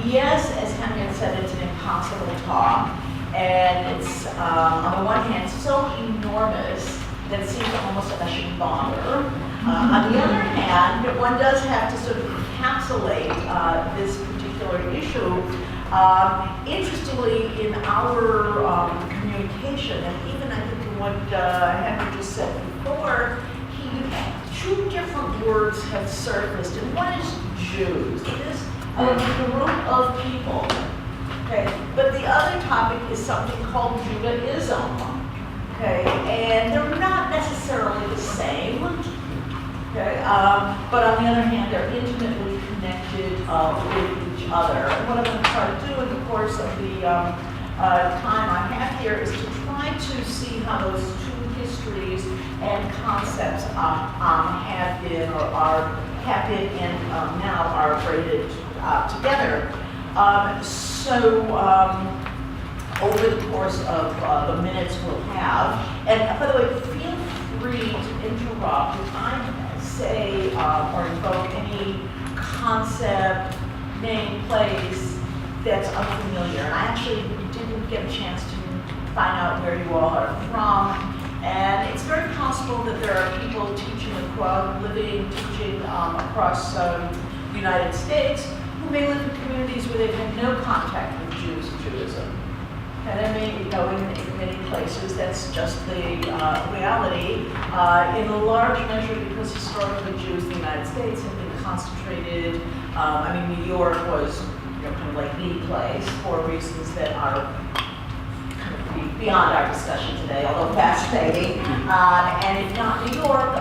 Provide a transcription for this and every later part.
yes, as Henriette said, it's an impossible talk. And it's, on the one hand, so enormous that it seems almost like I shouldn't bother. On the other hand, one does have to sort of encapsulate this particular issue. Interestingly, in our communication, and even I think in what Henry just said before, two different words have surfaced, and one is Jews. It is a group of people. Okay, but the other topic is something called Judaism. Okay, and they're not necessarily the same. Okay, but on the other hand, they're intimately connected with each other. And what I'm going to try to do in the course of the time I have here is to try to see how those two histories and concepts have been and now are braided together. Over the course of the minutes we'll have, and by the way, feel free to interrupt if I say or invoke any concept, name, place that's unfamiliar. And I actually didn't get a chance to find out where you all are from. And it's very possible that there are people teaching across the United States who may live in communities where they've had no contact with Jews and Judaism. And they may be going in many places. That's just the reality. In a large measure, because historically Jews in the United States have been concentrated. New York was kind of like the place for reasons that are kind of beyond our discussion today, although fascinating. And if not New York,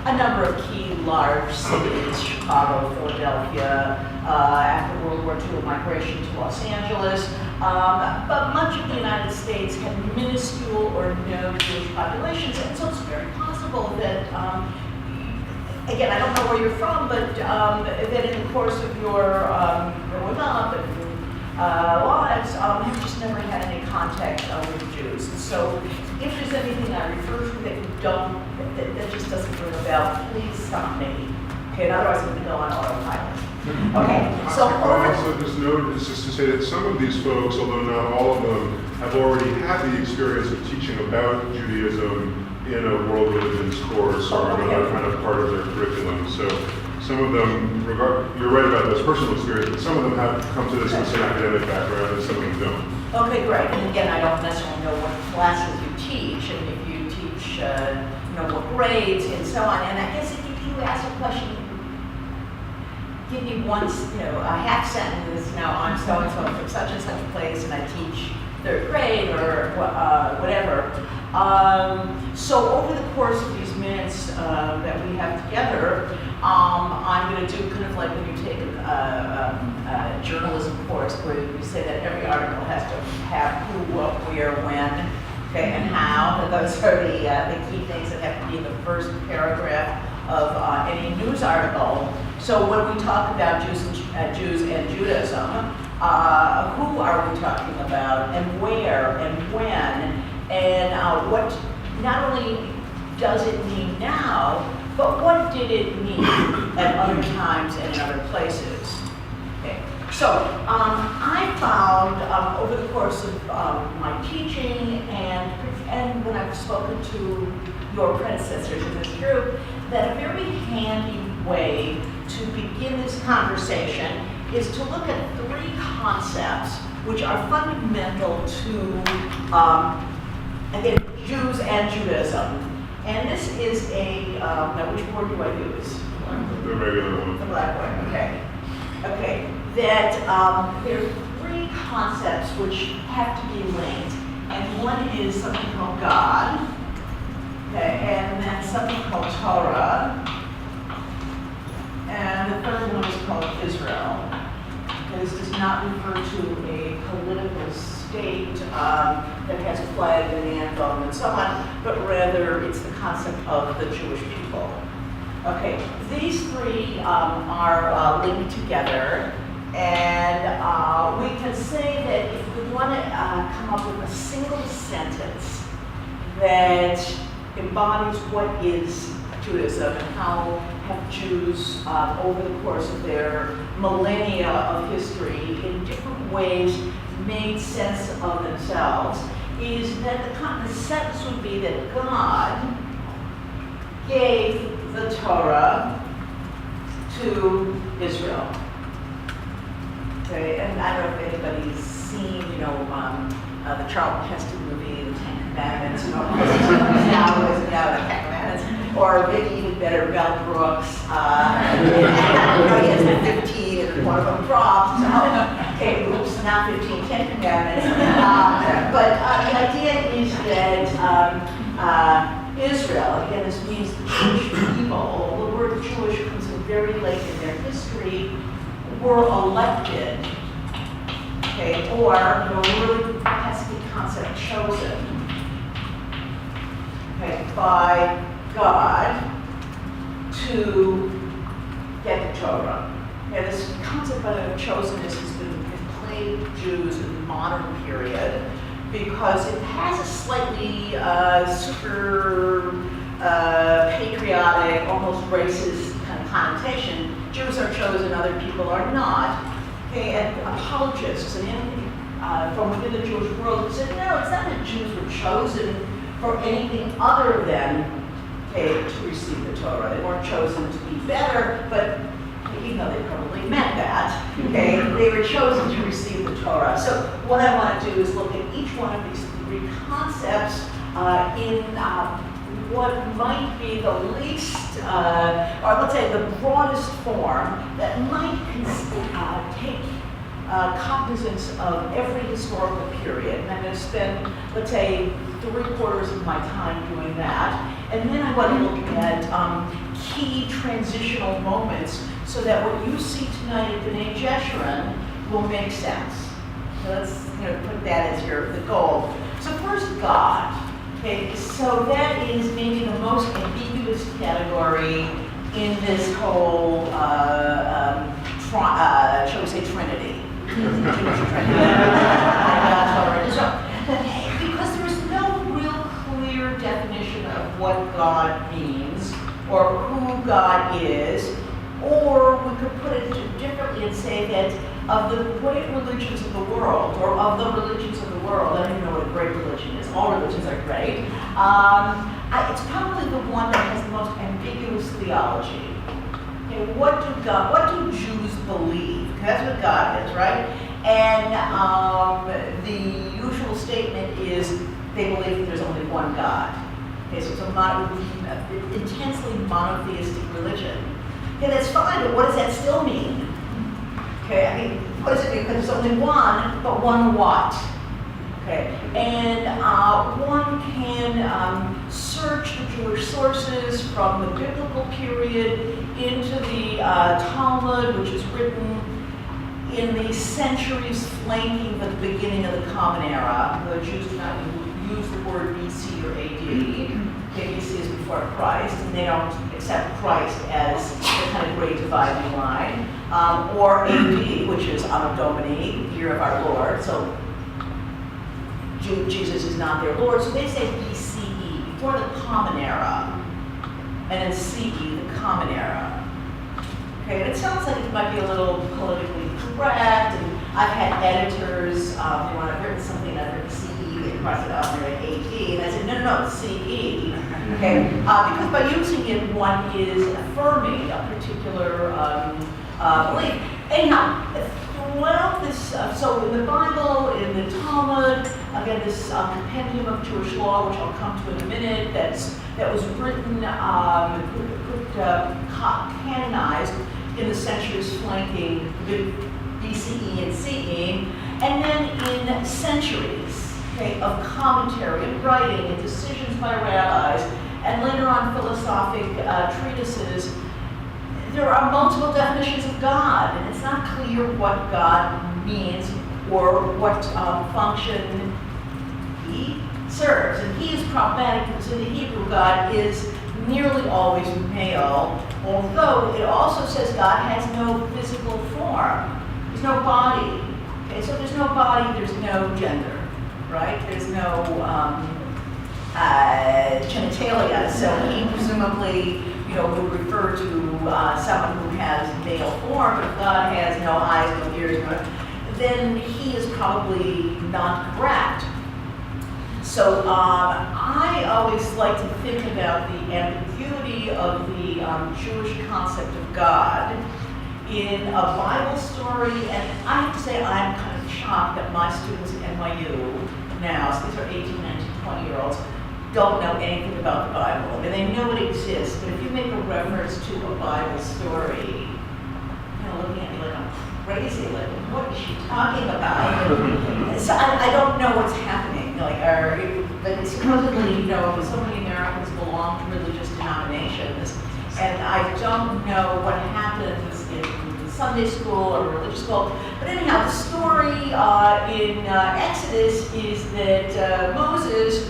a number of key large cities, Chicago, Philadelphia, after World War II, migration to Los Angeles. But much of the United States had minuscule or no Jewish populations, and so it's very possible that, again, I don't know where you're from, but that in the course of your growing up and lives, you've just never had any contact with Jews. And so if there's anything I refer to that you don't, that just doesn't ring a bell, please stop me. Okay, and otherwise I'm going to go on autopilot. Okay, so I also just note is just to say that some of these folks, although not all of them, have already had the experience of teaching about Judaism in a world religions course or another kind of part of their curriculum. So some of them, you're right about this personal experience, but some of them have come to this with an academic background and some of them don't. Okay, great. And again, I don't necessarily know what classes you teach, and if you teach, what grades and so on. And I guess if you ask a question, give me one, a half sentence, I'm so-and-so from such and such a place, and I teach third grade or whatever. So over the course of these minutes that we have together, I'm going to do kind of like when you take a journalism course where you say that every article has to have who, what, where, when, okay, and how. Those are the key things that have to be in the first paragraph of any news article. So when we talk about Jews and Judaism, who are we talking about, and where, and when, and what not only does it mean now, but what did it mean at other times and in other places? Okay. So I found over the course of my teaching and when I've spoken to your predecessors in this group, that a very handy way to begin this conversation is to look at three concepts which are fundamental to, again, Jews and Judaism. And this is now which word do I use? The regular one. The black one, okay. Okay, that there are three concepts which have to be linked. And one is something called God, okay, and then something called Torah, and the third one is called Israel. This does not refer to a political state that has a flag and an anthem and so on, but rather it's the concept of the Jewish people. Okay, these three are linked together, and we can say that if we want to come up with a single sentence that embodies what is Judaism and how have Jews, over the course of their millennia of history, in different ways made sense of themselves, is that the sentence would be that God gave the Torah to Israel. Okay, and I don't know if anybody's seen, the Charlton Heston movie, The Ten Commandments, now is now The Ten Commandments, or maybe even better, Mel Brooks. He has the 15 and one of them drops. Okay, oops, not 15, 10 Commandments. But the idea is that Israel, again, this means Jewish people, the word Jewish comes in very late in their history, were elected, okay, or the really pesky concept chosen, okay, by God to get the Torah. Okay, this concept of chosenness has been plagued Jews in the modern period because it has a slightly super patriotic, almost racist kind of connotation. Jews are chosen, other people are not. Okay, and apologists and from within the Jewish world said, no, it's not that Jews were chosen for anything other than to receive the Torah. They weren't chosen to be better, but even though they probably meant that, okay, they were chosen to receive the Torah. So what I want to do is look at each one of these three concepts in what might be the least, or let's say the broadest form that might take cognizance of every historical period. And I'm going to spend, let's say, 3/4 of my time doing that. And then I want to look at key transitional moments so that what you see tonight at B'nai Jeshurun will make sense. So let's put that as the goal. So first, God. Okay, so that is maybe the most ambiguous category in this whole, shall we say, Trinity. Because there is no real clear definition of what God means or who God is, or we could put it differently and say that of the great religions of the world, or of the religions of the world, I don't even know what a great religion is, all religions are great, it's probably the one that has the most ambiguous theology. Okay, what do Jews believe? Because that's what God is, right? And the usual statement is they believe that there's only one God. Okay, so it's an intensely monotheistic religion. Okay, that's fine, but what does that still mean? Okay, I mean, what does it mean? Because there's only one, but one what? Okay, and one can search the Jewish sources from the biblical period into the Talmud, which is written in the centuries flanking the beginning of the Common Era. The Jews do not use the word BC or AD. BC is before Christ, and they don't accept Christ as the kind of great dividing line, or AD, which is Anno Domini, the year of our Lord. So Jesus is not their Lord, so they say BCE, before the Common Era, and then CE, the Common Era. Okay, and it sounds like it might be a little politically correct, and I've had editors, when I've written something, I've written CE, they cross it out, and they're at AD, and I said, no, it's CE. Okay, because by using it, one is affirming a particular belief. Anyhow, throughout this, so in the Bible, in the Talmud, again, this compendium of Jewish law, which I'll come to in a minute, that was written, canonized in the centuries flanking BCE and CE, and then in centuries, okay, of commentary and writing and decisions by rabbis, and later on philosophic treatises, there are multiple definitions of God, and it's not clear what God means or what function he serves. And he is problematic because in the Hebrew, God is nearly always male, although it also says God has no physical form. There's no body. Okay, so there's no body, there's no gender, right? There's no genitalia, so he presumably would refer to someone who has male form, but if God has no eyes, no ears, then he is probably not correct. So I always like to think about the ambiguity of the Jewish concept of God in a Bible story, and I have to say I'm kind of shocked that my students at NYU now, so these are 18, 19, 20-year-olds, don't know anything about the Bible. I mean, they know it exists, but if you make a reference to a Bible story, looking at me like I'm crazy, like, what is she talking about? So I don't know what's happening, but supposedly, so many Americans belong to religious denominations, and I don't know what happens in Sunday school or religious school, but anyhow, the story in Exodus is that Moses,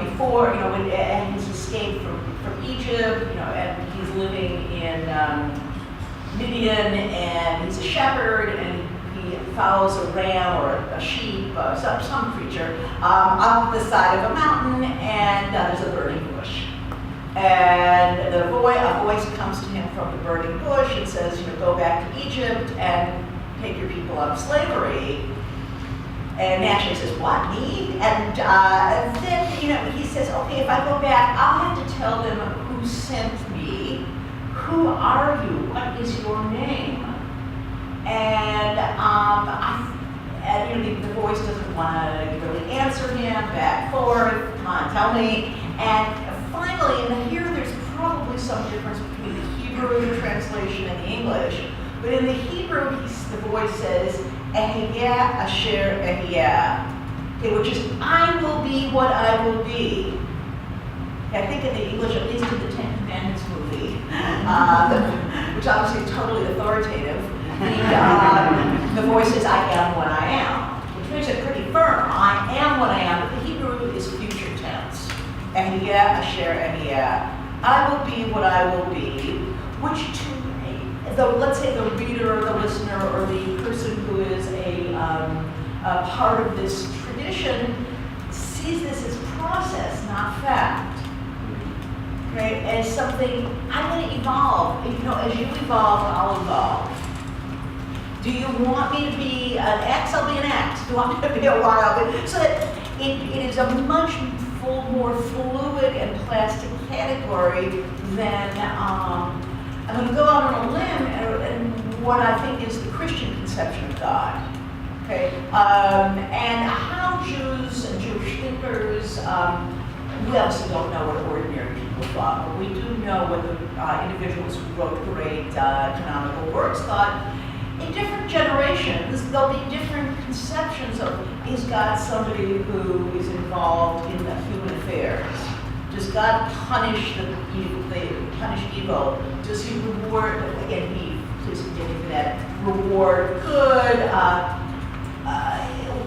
before, and he's escaped from Egypt, and he's living in Midian, and he's a shepherd, and he follows a ram or a sheep, some creature, up the side of a mountain, and there's a burning bush. And a voice comes to him from the burning bush and says, go back to Egypt and take your people out of slavery. And naturally he says, what, me? And then, he says, okay, if I go back, I'll have to tell them who sent me. Who are you? What is your name? And the voice doesn't want to really answer him, back forth, come on, tell me. And finally, and here there's probably some difference between the Hebrew translation and the English, but in the Hebrew, the voice says, Hasia, Asher, Hasia, okay, which is, I will be what I will be. I think in the English, at least in the Ten Commandments movie, which obviously is totally authoritative, the voice says, I am what I am, which makes it pretty firm. I am what I am, but the Hebrew is future tense. Hasia, Asher, Hasia. I will be what I will be, which let's say the reader or the listener or the person who is a part of this tradition sees this as process, not fact. Okay, as something, I'm going to evolve. As you evolve, I'll evolve. Do you want me to be an X? I'll be an X. Do you want me to be a Y? I'll be. So that it is a much more fluid and plastic category than I'm going to go out on a limb and what I think is the Christian conception of God. Okay, and how Jews and Jewish thinkers. We obviously don't know what ordinary people thought, but we do know what the individuals who wrote great canonical works thought. In different generations, there'll be different conceptions of, is God somebody who is involved in the human affairs? Does God punish punish evil? Does he reward, again, please forgive me for that, reward good?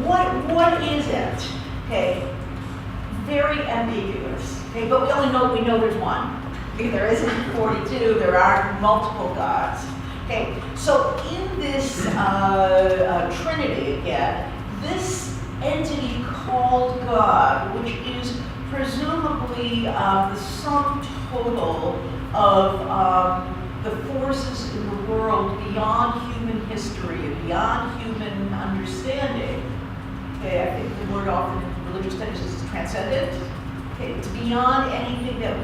What is it? Okay. Very ambiguous, okay, but we know there's one. Okay, there isn't 42, there are multiple gods. Okay, so in this Trinity again, this entity called God, which is presumably the sum total of the forces in the world beyond human history and beyond human understanding. Okay, I think the word often in religious studies is transcendent. Okay, it's beyond anything that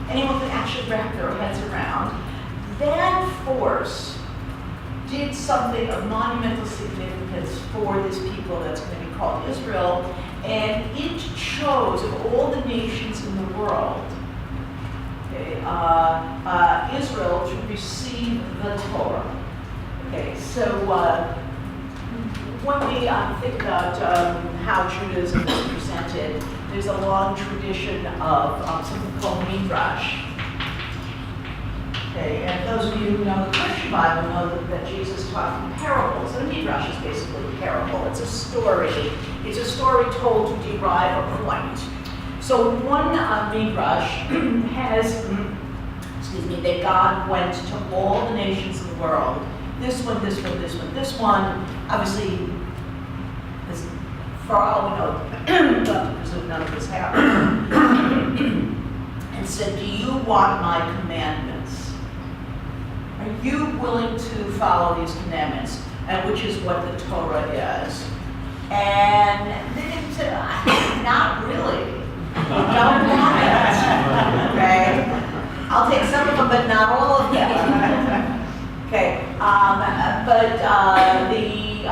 anyone can actually wrap their heads around. That force did something of monumental significance for this people that's going to be called Israel, and it chose, of all the nations in the world, okay, Israel to receive the Torah. Okay, so when we think about how Judaism is presented, there's a long tradition of something called Midrash. Okay, and those of you who know the Christian Bible know that Jesus taught in parables. And a Midrash is basically a parable. It's a story. It's a story told to derive a point. So one Midrash has, that God went to all the nations of the world. This one, this one, this one, this one. Obviously, for all we know, presume none of this happened. And and said, do you want my commandments? Are you willing to follow these commandments? And which is what the Torah is. And they said, not really. We don't want it. Okay? I'll take some of them, but not all of them. Okay, but the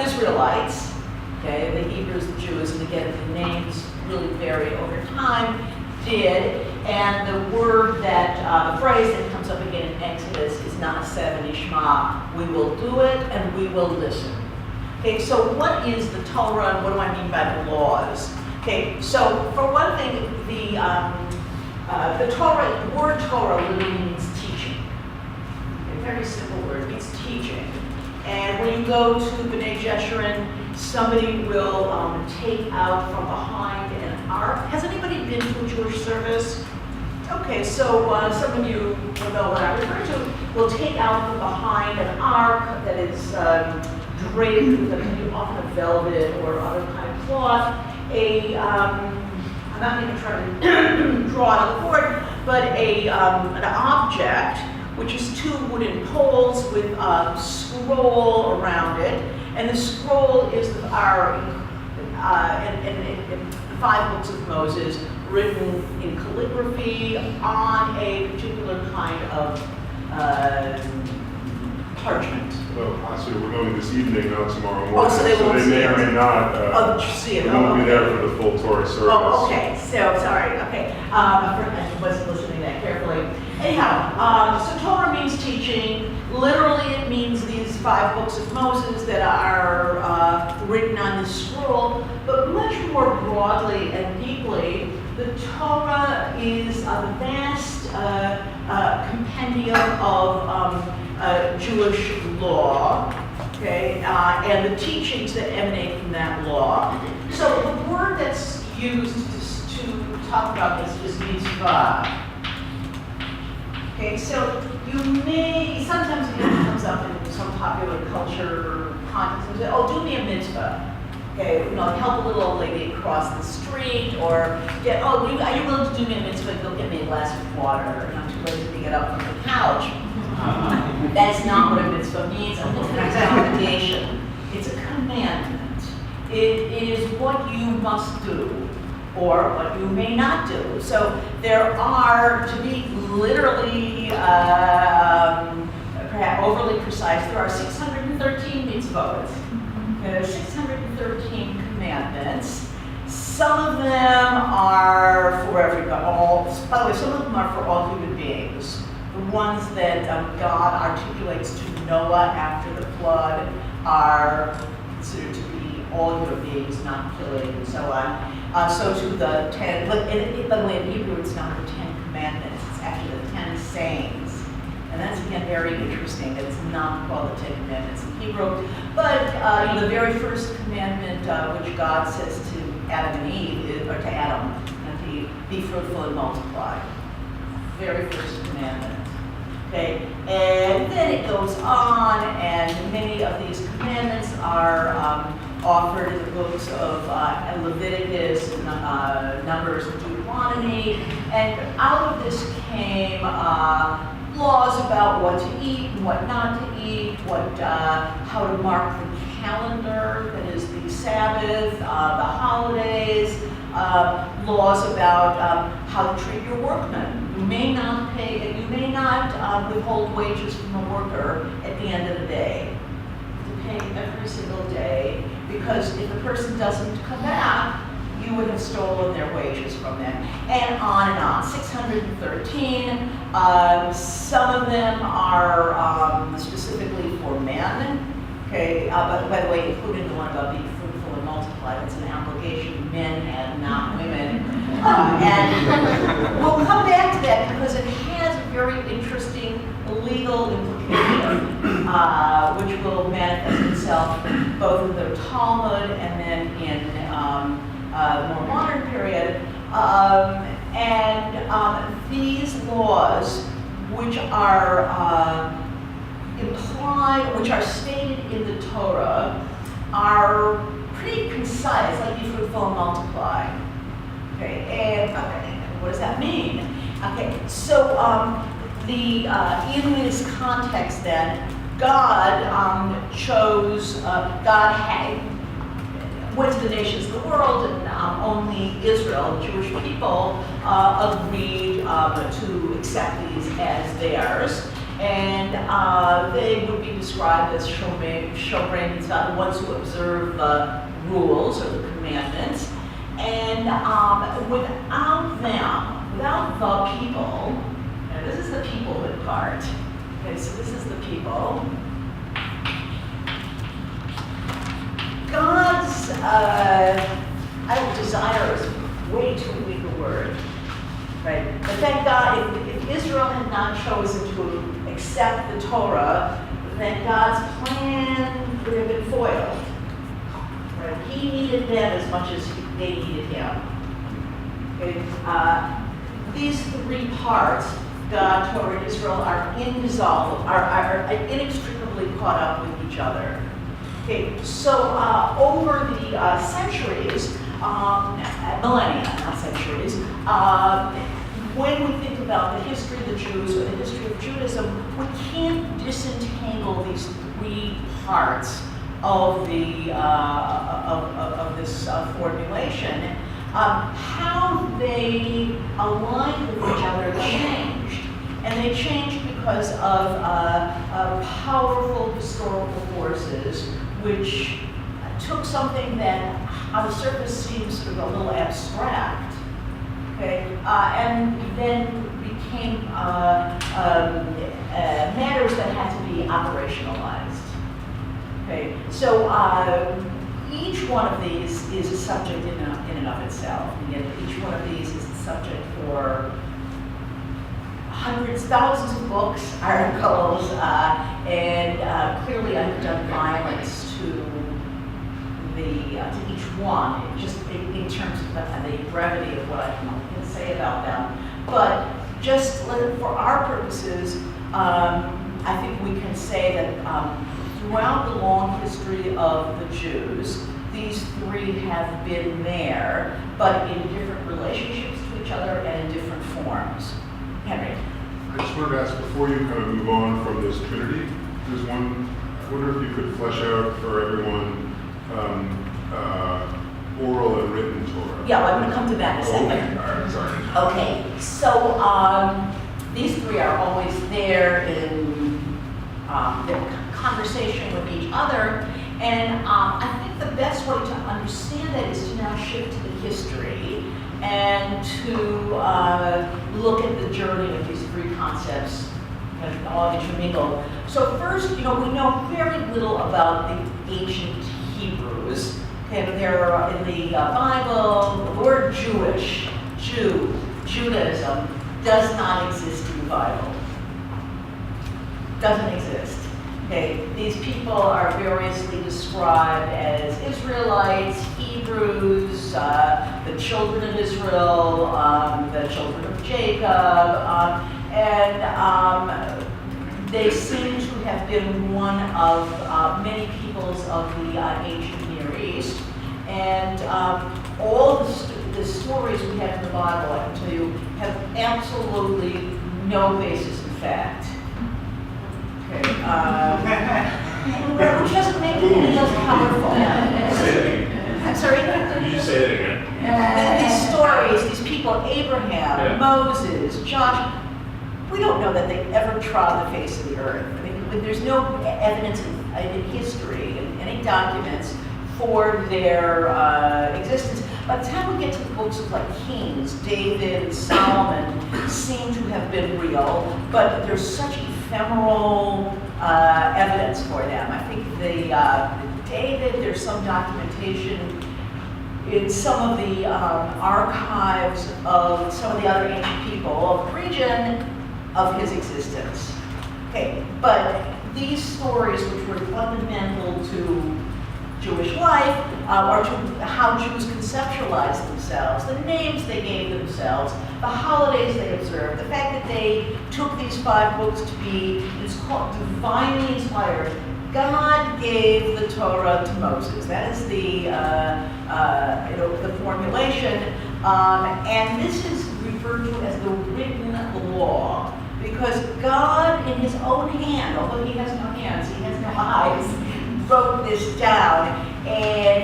Israelites, okay, the Hebrews, the Jews, and again, the names really vary over time, did, and the word that, the phrase that comes up again in Exodus is Na'aseh v'nishma. We will do it and we will listen. Okay, so what is the Torah and what do I mean by the laws? Okay, so for one thing, the Torah, the word Torah literally means teaching. A very simple word, it means teaching. And when you go to B'nai Jeshurun, somebody will take out from behind an ark. Has anybody been to a Jewish service? Okay, so some of you will know what I refer to. Will take out from behind an ark that is draped with often a velvet or other kind of cloth. I'm not going to try to draw it on the board, but an object, which is two wooden poles with a scroll around it, and the scroll is our in the 5 books of Moses, written in calligraphy on a particular kind of parchment. Well, Hasia, we're going this evening, not tomorrow morning. Oh, so they won't see may it. or may not. See it. We won't be there for the full Torah service. Oh, okay. So sorry. Okay, I wasn't listening that carefully. Anyhow, so Torah means teaching. Literally, it means these 5 books of Moses that are written on the scroll. But much more broadly and deeply, the Torah is a vast compendium of Jewish law, okay, and the teachings that emanate from that law. So the word that's used to talk about this is mitzvah. Okay, so you may, sometimes it comes up in some popular culture context and say, oh, do me a mitzvah. Okay, help a little old lady across the street, or are you willing to do me a mitzvah? Go get me a glass of water, and I'm too lazy to get up from the couch. That's not what a mitzvah means. A mitzvah is an obligation. It's a commandment. It is what you must do, or what you may not do. So there are, to be literally, perhaps overly precise, there are 613 mitzvot. There are 613 commandments. Some of them are for everybody. By the way, some of them are for all human beings. The ones that God articulates to Noah after the flood are considered to be all human beings, not killing, and so on. So to the 10, by the way, in Hebrew it's not the 10 commandments, it's actually the 10 sayings. And that's, again, very interesting that it's not called the 10 commandments in Hebrew. But the very first commandment which God says to Adam and Eve, or to Adam and to Eve, be fruitful and multiply. Very first commandment. Okay, and then it goes on, and many of these commandments are offered in the books of Leviticus, Numbers, and Deuteronomy. And out of this came laws about what to eat and what not to eat, how to mark the calendar, that is the Sabbath, the holidays, laws about how to treat your workmen. You may not withhold wages from a worker at the end of the day. You have to pay every single day, because if the person doesn't come back, you would have stolen their wages from them, and on. 613. Some of them are specifically for men. Okay, by the way, including the one about being fruitful and multiply, that's an obligation men have, not women. And we'll come back to that because it has a very interesting legal implication, which will manifest itself both in the Talmud and then in the more modern period. These laws, which are which are stated in the Torah, are pretty concise, like be fruitful and multiply. Okay, and what does that mean? Okay, so in this context then, God went to the nations of the world, and only Israel, the Jewish people, agreed to accept these as theirs. And they would be described as shomrei mitzvah, the ones who observe the rules or the commandments. And without them, without the people, and this is the peoplehood part. Okay, so this is the people. God's, desire is way too weak a word, right? But thank God, if Israel had not chosen to accept the Torah, then God's plan would have been foiled. Right? He needed them as much as they needed him. Okay? These three parts, God, Torah, and Israel, are indissoluble, are inextricably caught up with each other. Okay, so over the centuries, millennia, not centuries, when we think about the history of the Jews or the history of Judaism, we can't disentangle these three parts of the of this formulation. How they aligned with each other changed, and they changed because of powerful historical forces, which took something that on the surface seems sort of a little abstract, okay, and then became matters that had to be operationalized. Okay, so each one of these is a subject in and of itself, and yet each one of these is a subject for hundreds, thousands of books, articles, and clearly I've done violence to each one, just in terms of the brevity of what I can say about them. But just for our purposes, I think we can say that throughout the long history of the Jews, these three have been there, but in different relationships to each other and in different forms. Henry? I just wanted to ask, before you kind of move on from this trinity, there's one, I wonder if you could flesh out for everyone oral and written Torah. Yeah, well, I'm going to come to that in a second. Okay, all right, sorry. Okay, so these three are always there in their conversation with each other, and I think the best way to understand that is to now shift to the history and to look at the journey of these three concepts and all intermingled. So first, we know very little about the ancient Hebrews. Okay, there in the Bible, the word Jewish, Jew, Judaism, does not exist in the Bible. Doesn't exist. Okay, these people are variously described as Israelites, Hebrews, the children of Israel, the children of Jacob, and they seem to have been one of many peoples of the ancient Near East. And all the stories we have in the Bible, I can tell you, have absolutely no basis in fact. Okay. Which doesn't make it any less powerful. I'm sorry? Could you say that again? These stories, these people, Abraham, Moses, Joshua, we don't know that they ever trod the face of the earth. I mean, there's no evidence in history, in any documents, for their existence. By the time we get to the books of like Kings, David and Solomon seem to have been real, but there's such ephemeral evidence for them. I think the David, there's some documentation in some of the archives of some of the other ancient people of the region of his existence. Okay, but these stories, which were fundamental to Jewish life, or to how Jews conceptualized themselves, the names they gave themselves, the holidays they observed, the fact that they took these 5 books to be, it's called divinely inspired. God gave the Torah to Moses. That is the formulation, and this is referred to as the written law, because God, in his own hand, although he has no hands, he has no eyes, wrote this down. And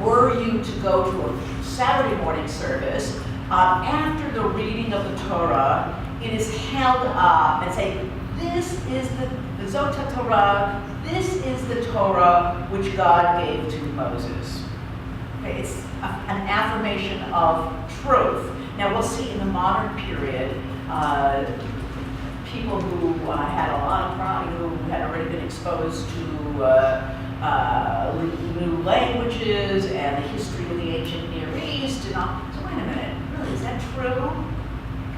were you to go to a Saturday morning service, after the reading of the Torah, it is held up and say, this is the Zot Torah, this is the Torah which God gave to Moses. Okay, it's an affirmation of truth. Now we'll see in the modern period, people who had a lot of pride, who had already been exposed to new languages and the history of the ancient Near East, and all. So wait a minute, really, is that true?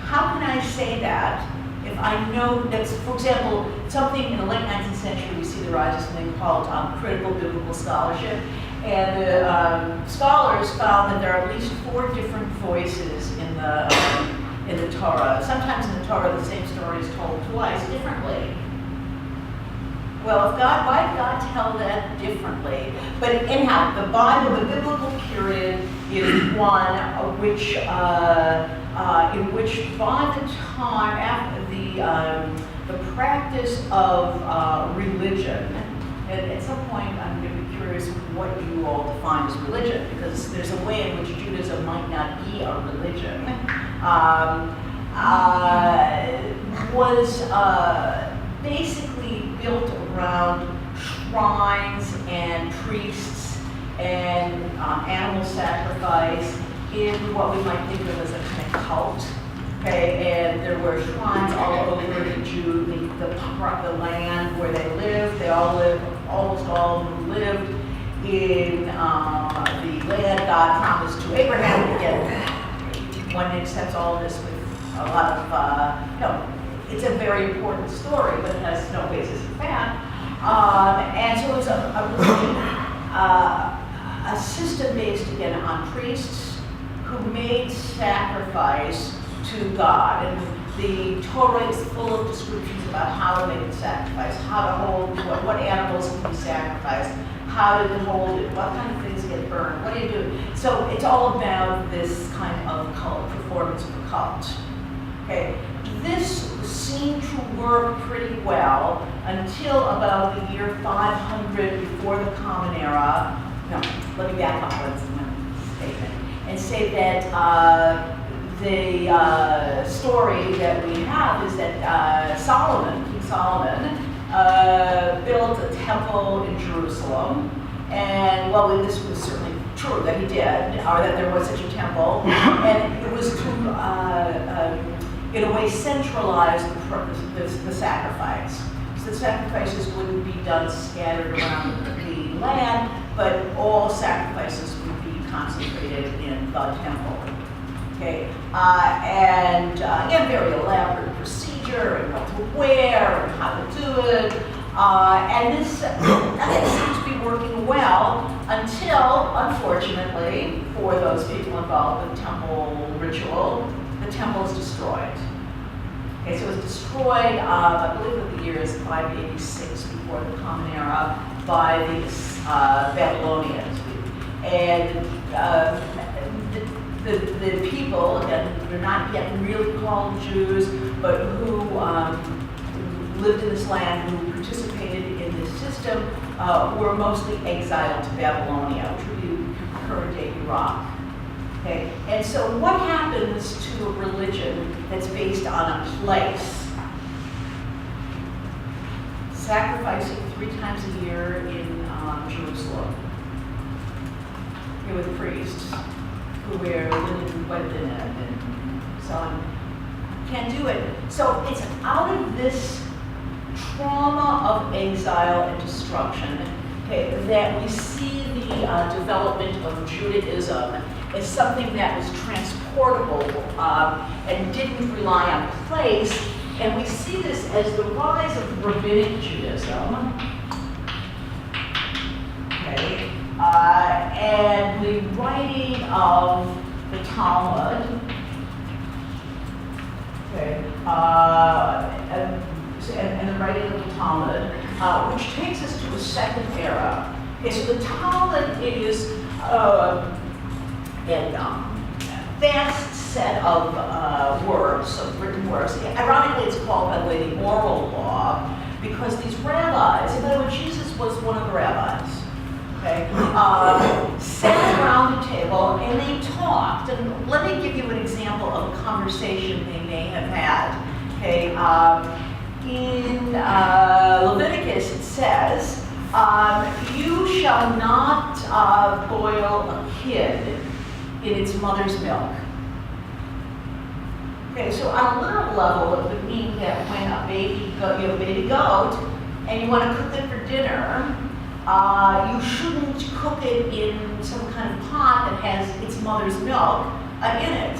How can I say that if I know that's, for example, something in the late 19th century, we see the rise of something called critical biblical scholarship, and the scholars found that there are at least 4 different voices in the Torah. Sometimes in the Torah, the same story is told twice differently. Well, why did God tell that differently? But anyhow, the Bible, the biblical period, is one which, in which by the time after the practice of religion, and at some point I'm going to be curious what you all define as religion, because there's a way in which Judaism might not be a religion, was basically built around shrines and priests and animal sacrifice in what we might think of as a kind of cult. Okay, and there were shrines all over the land where they lived. They all lived, almost all of them lived in the land God promised to Abraham. Again, one accepts all of this with a lot of, it's a very important story, but it has no basis in fact. And so it was a religion, a system based again on priests who made sacrifice to God. And the Torah is full of descriptions about how to make the sacrifice, how to hold, what animals can be sacrificed, how to hold it, what kind of things get burned, what do you do? So it's all about this kind of cult, performance of a cult. Okay, this seemed to work pretty well until about the year 500 before the Common Era. No, let me back up one statement and say that the story that we have is that King Solomon, built a temple in Jerusalem. And well, this was certainly true that he did, or that there was such a temple. And it was to, in a way, centralize the sacrifice. So the sacrifices wouldn't be done scattered around the land, but all sacrifices would be concentrated in the temple. Okay, and again, very elaborate procedure and what to wear and how to do it. And this seems to be working well until, unfortunately, for those people involved with temple ritual, the temple is destroyed. Okay, so it was destroyed, I believe that the year is 586 before the Common Era, by the Babylonians. And the people, again, they're not yet really called Jews, but who lived in this land, who participated in this system, were mostly exiled to Babylonia, which would be current-day Iraq. Okay, and so what happens to a religion that's based on a place? Sacrificing 3 times a year in Jerusalem. Here with priests who wear linen, white linen, and so on. Can't do it. So it's out of this trauma of exile and destruction, okay, that we see the development of Judaism as something that was transportable and didn't rely on place. And we see this as the rise of rabbinic Judaism, okay, and the writing of the Talmud, okay, and the writing of the Talmud, which takes us to a second era. Okay, so the Talmud is, and vast set of works, of written works. Ironically, it's called, by the way, the oral law, because these rabbis, and by the way, Jesus was one of the rabbis, okay, sat around the table and they talked. And let me give you an example of a conversation they may have had. Okay, in Leviticus it says, "You shall not boil a kid in its mother's milk." Okay, so on a literal level, it would mean that when a baby goat, you have a baby goat, and you want to cook it for dinner, you shouldn't cook it in some kind of pot that has its mother's milk in it.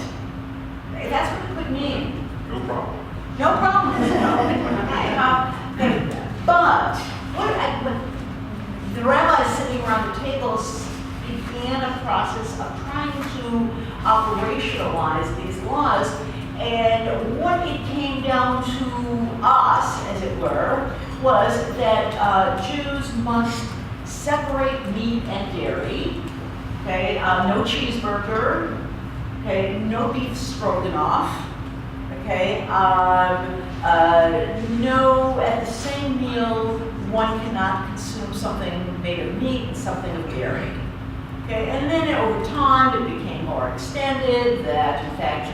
Okay, that's what it could mean. No problem. No problem. But when the rabbis sitting around the tables began a process of trying to operationalize these laws, and what it came down to us, as it were, was that Jews must separate meat and dairy. Okay, no cheeseburger. Okay, no beef stroganoff. Okay, no, at the same meal, one cannot consume something made of meat and something of dairy. Okay, and then over time it became more extended that, in fact,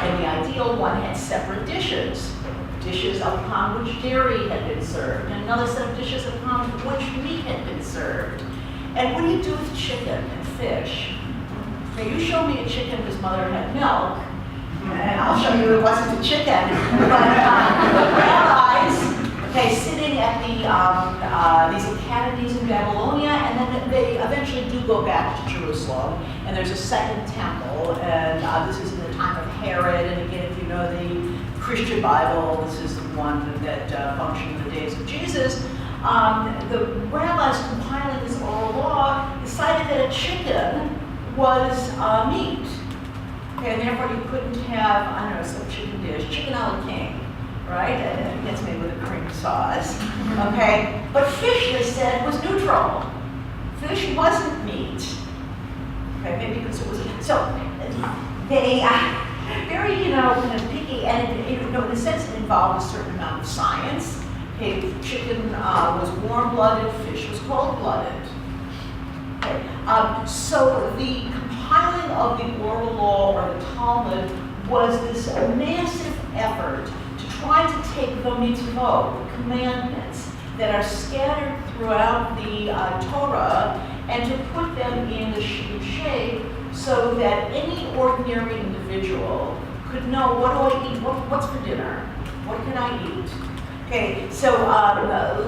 in the ideal, one had separate dishes. Dishes upon which dairy had been served, and another set of dishes upon which meat had been served. And what do you do with chicken and fish? Now, you show me a chicken whose mother had milk, and I'll show you it wasn't a chicken. But the rabbis, okay, sitting at these academies in Babylonia, and then they eventually do go back to Jerusalem, and there's a second temple, and this is in the time of Herod, and again, if you know the Christian Bible, this is the one that functioned in the days of Jesus. The rabbis compiling this oral law decided that a chicken was meat. Okay, and therefore you couldn't have, I don't know, some chicken dish, chicken a la king, right? And it gets made with a cream sauce. Okay, but fish, they said, was neutral. Fish wasn't meat. Okay, maybe because it was, so they, very, kind of picky, and in a sense it involved a certain amount of science. Okay, chicken was warm-blooded, fish was cold-blooded. Okay, so the compiling of the oral law or the Talmud was this massive effort to try to take the mitzvot, the commandments that are scattered throughout the Torah, and to put them in the shape so that any ordinary individual could know, what do I eat? What's for dinner? What can I eat? Okay, so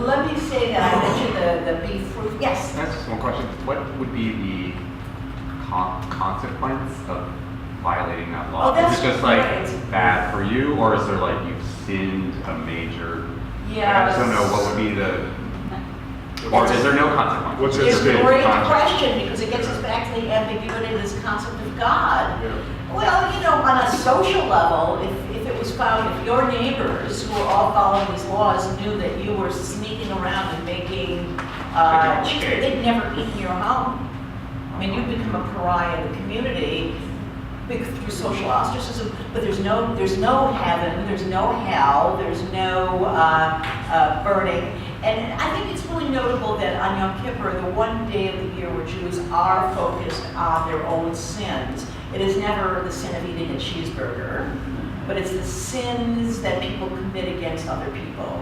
let me say that I mentioned the beef fruit. Yes? That's just one question. What would be the consequence of violating that law? Oh, that's is it just great. like bad for you, or is there like you've sinned a major? Yeah. I just don't know what would be the. Or is there no consequence? What's at It's a stake? great question, because it gets us back to the ambiguity of this concept of God. Yeah. Well, on a social level, if it was found, if your neighbors who were all following these laws knew that you were sneaking around and making chicken, they'd never eat in your home. I mean, you become a pariah in the community through social ostracism, but there's no heaven, there's no hell, there's no burning. And I think it's really notable that on Yom Kippur, the one day of the year where Jews are focused on their own sins, it is never the sin of eating a cheeseburger, but it's the sins that people commit against other people.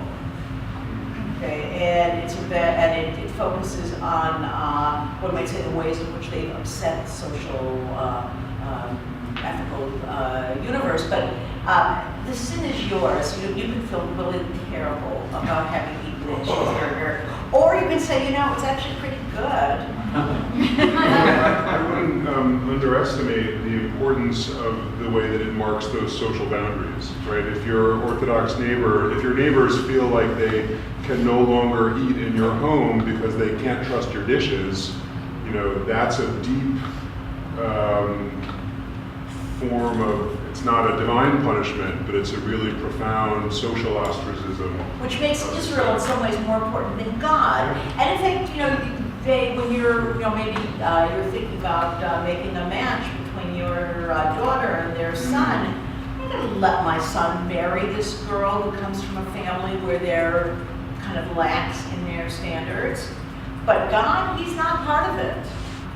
Okay, and it focuses on what might say the ways in which they've upset the social ethical universe. But the sin is yours. You can feel really terrible about having eaten a cheeseburger, or you can say, it's actually pretty good. I wouldn't underestimate the importance of the way that it marks those social boundaries, right? If your Orthodox neighbor, if your neighbors feel like they can no longer eat in your home because they can't trust your dishes, that's a deep form of, it's not a divine punishment, but it's a really profound social ostracism. Which makes Israel in some ways more important than God. And in fact, when you're, maybe you're thinking about making a match between your daughter and their son, I'm not going to let my son marry this girl who comes from a family where they're kind of lax in their standards. But God, he's not part of it.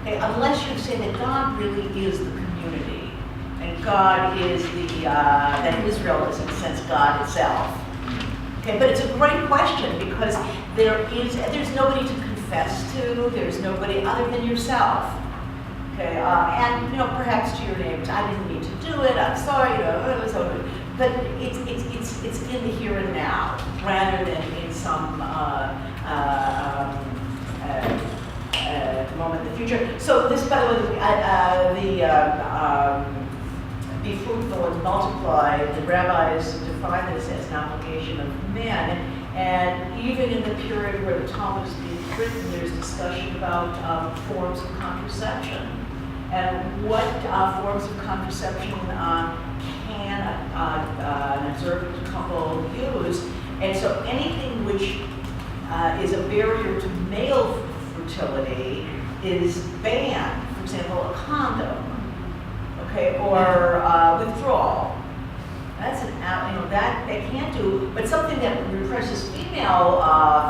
Okay? Unless you say that God really is the community. And God is that Israel is in a sense God itself. Okay, but it's a great question because there's nobody to confess to, there's nobody other than yourself. Okay, and perhaps to your neighbors, I didn't mean to do it, I'm sorry, it was over. But it's in the here and now rather than in some moment in the future. So this, by the way, be fruitful and multiply, the rabbis define this as an obligation of man. And even in the period where the Talmud is being written, there's discussion about forms of contraception. And what forms of contraception can an observant couple use. And so anything which is a barrier to male fertility is banned. For example, a condom. Okay, or withdrawal. That's that they can't do, but something that represses female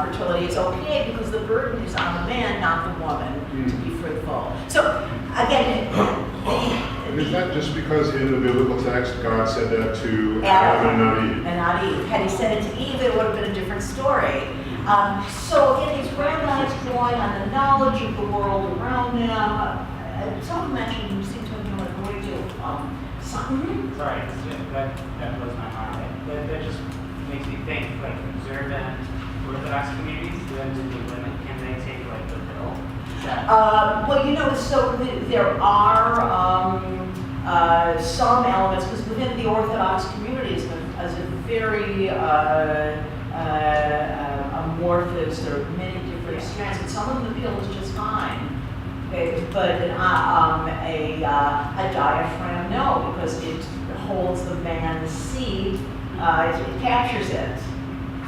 fertility is okay because the burden is on the man, not the woman, to be fruitful. So again, and is that just because in the biblical text God said that to Adam and not Eve? And not Eve. Had he said it to Eve, it would have been a different story. So again, these rabbis drawing on the knowledge of the world around them. Someone mentioned you seem to have known a great deal of something. Sorry, that blows my mind. That just makes me think, like, observant Orthodox communities, can they take, like, the pill? Well, so there are some elements, because within the Orthodox communities, as a very amorphous, there are many different strands, and some of them the pill is just fine. Okay, but a diaphragm, no, because it holds the man's seed, it captures it.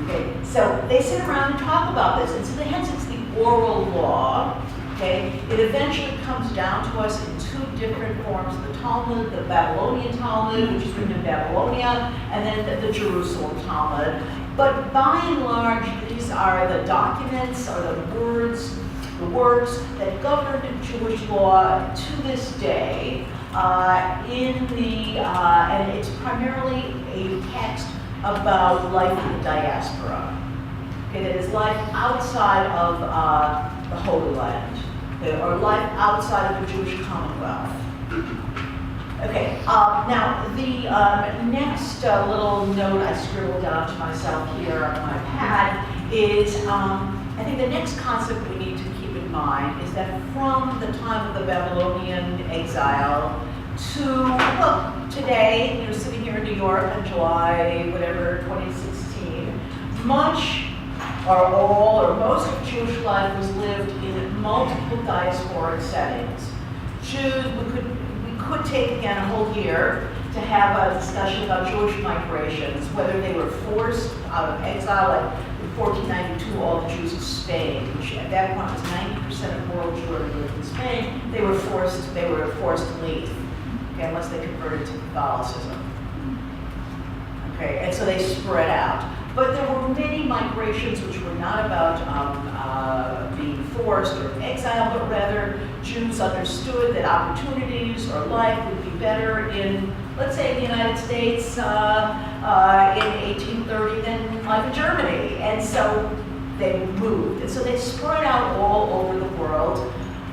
Okay, so they sit around and talk about this, and so hence it's the oral law. Okay, it eventually comes down to us in two different forms: the Talmud, the Babylonian Talmud, which is written in Babylonia, and then the Jerusalem Talmud. But by and large, these are the documents or the words, the words that govern Jewish law to this day. And it's primarily a text about life in the diaspora. Okay, that is life outside of the Holy Land, okay, or life outside of the Jewish Commonwealth. Okay, now the next little note I scribbled down to myself here on my pad is, I think the next concept we need to keep in mind is that from the time of the Babylonian exile to, well, today, sitting here in New York on July, 2016, much or all or most of Jewish life was lived in multiple diasporic settings. Jews, we could take again a whole year to have a discussion about Jewish migrations, whether they were forced out of exile, like in 1492, all the Jews of Spain, which at that point was 90% of world Jewry lived in Spain, they were forced to leave, okay, unless they converted to Catholicism. Okay, and so they spread out. But there were many migrations which were not about being forced or exile, but rather Jews understood that opportunities or life would be better in, let's say, the United States in 1830 than life in Germany. And so they moved. And so they spread out all over the world.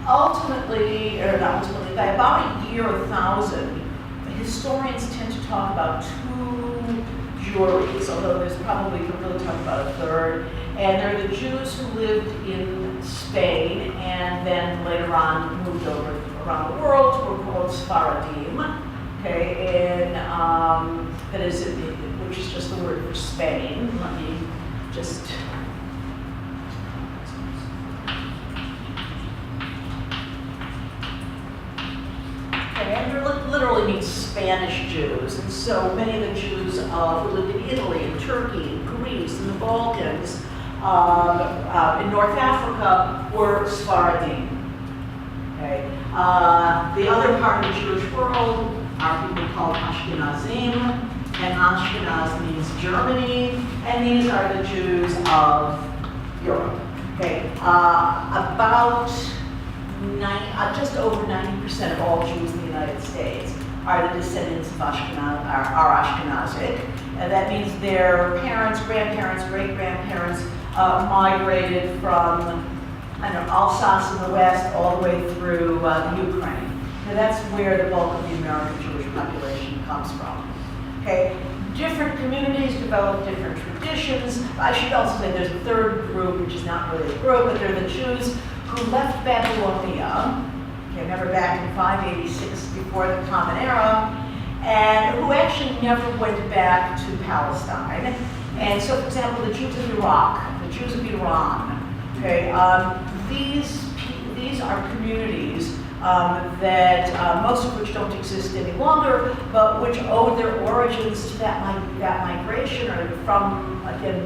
Ultimately, or not ultimately, by about a year 1000, historians tend to talk about two Juries, although there's probably, we're really talking about a third. And they're the Jews who lived in Spain and then later on moved over around the world, who were called Sfaradim, okay, and that is, which is just the word for Spain. Let me just. And it literally means Spanish Jews, and so many of the Jews who lived in Italy, and Turkey, and Greece, and the Balkans, in North Africa, were Sephardim. Okay. The other part of the Jewish world are people called Ashkenazim, and Ashkenaz means Germany, and these are the Jews of Europe. Okay. Just over 90% of all Jews in the United States are the descendants of are Ashkenazic. And that means their parents, grandparents, great-grandparents migrated from Alsace in the west all the way through Ukraine. Now that's where the bulk of the American Jewish population comes from. Okay, different communities develop different traditions. I should also say there's a third group, which is not really a group, but they're the Jews who left Babylonia. Okay, remember back in 586 before the Common Era, and who actually never went back to Palestine. And so, for example, the Jews of Iraq, the Jews of Iran. Okay, these are communities that most of which don't exist any longer, but which owe their origins to that migration or from again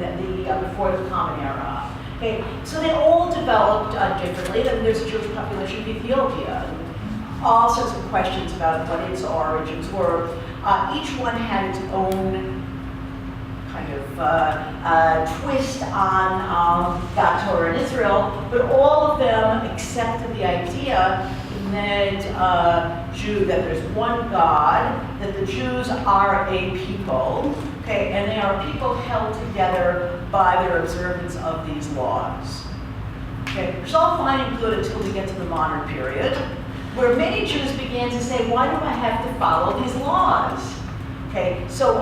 before the Common Era. Okay, so they all developed differently. Then there's a Jewish population of Ethiopia. And all sorts of questions about what its origins were. Each one had its own kind of twist on God, Torah, and Israel, but all of them accepted the idea that there's one God, that the Jews are a people, okay, and they are people held together by their observance of these laws. Okay, it's all fine and good until we get to the modern period, where many Jews began to say, why do I have to follow these laws? Okay, so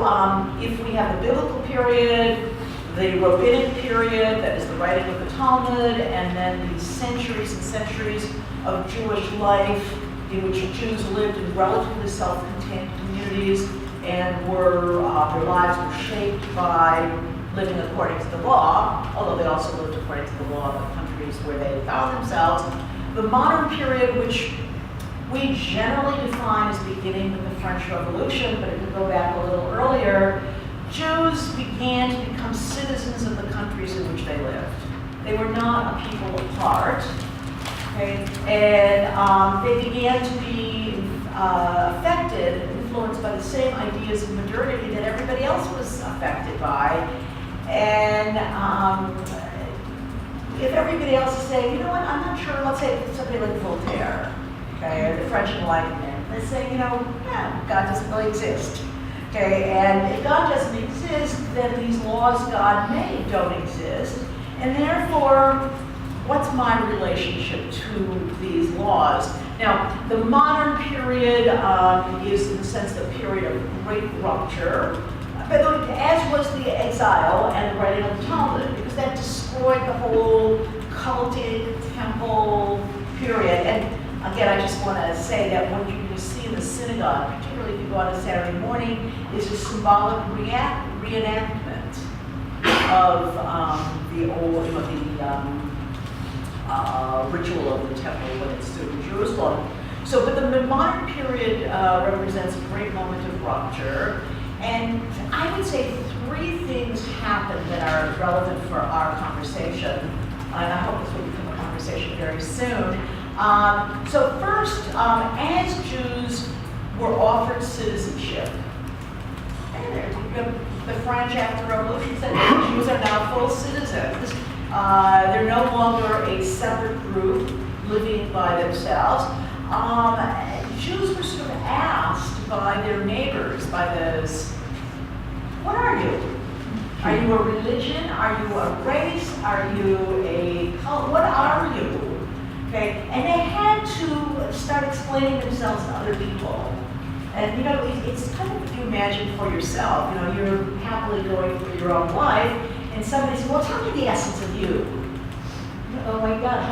if we have the biblical period, the rabbinic period, that is the writing of the Talmud, and then the centuries and centuries of Jewish life in which Jews lived in relatively self-contained communities and their lives were shaped by living according to the law, although they also lived according to the law of the countries where they found themselves. The modern period, which we generally define as beginning with the French Revolution, but it could go back a little earlier, Jews began to become citizens of the countries in which they lived. They were not a people apart, okay? And they began to be affected and influenced by the same ideas of modernity that everybody else was affected by. And if everybody else is saying, you know what, I'm not sure, let's say somebody like Voltaire, okay, or the French Enlightenment, they say, God doesn't really exist. Okay, and if God doesn't exist, then these laws God made don't exist. And therefore, what's my relationship to these laws? Now, the modern period is, in a sense, the period of great rupture, but as was the exile and the writing of the Talmud, because that destroyed the whole cultic temple period. And again, I just want to say that what you see in the synagogue, particularly if you go on a Saturday morning, is a symbolic reenactment of the old, ritual of the temple when it stood in Jerusalem. So, but the modern period represents a great moment of rupture, and I would say three things happen that are relevant for our conversation, and I hope this will become a conversation very soon. So first, as Jews were offered citizenship, the French after the Revolution said that Jews are now full citizens. They're no longer a separate group living by themselves. Jews were sort of asked by their neighbors, by those, what are you? Are you a religion? Are you a race? Are you a cult? What are you? Okay, and they had to start explaining themselves to other people. And it's kind of what you imagine for yourself. You're happily going through your own life, and somebody says, well, tell me the essence of you. Oh my God,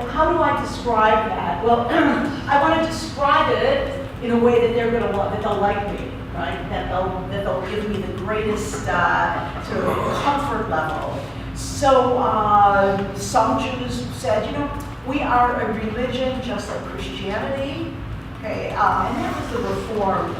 how do I describe that? Well, I want to describe it in a way that they'll like me, right? That they'll give me the greatest sort of comfort level. So some Jews said, we are a religion just like Christianity, okay? And that was the Reform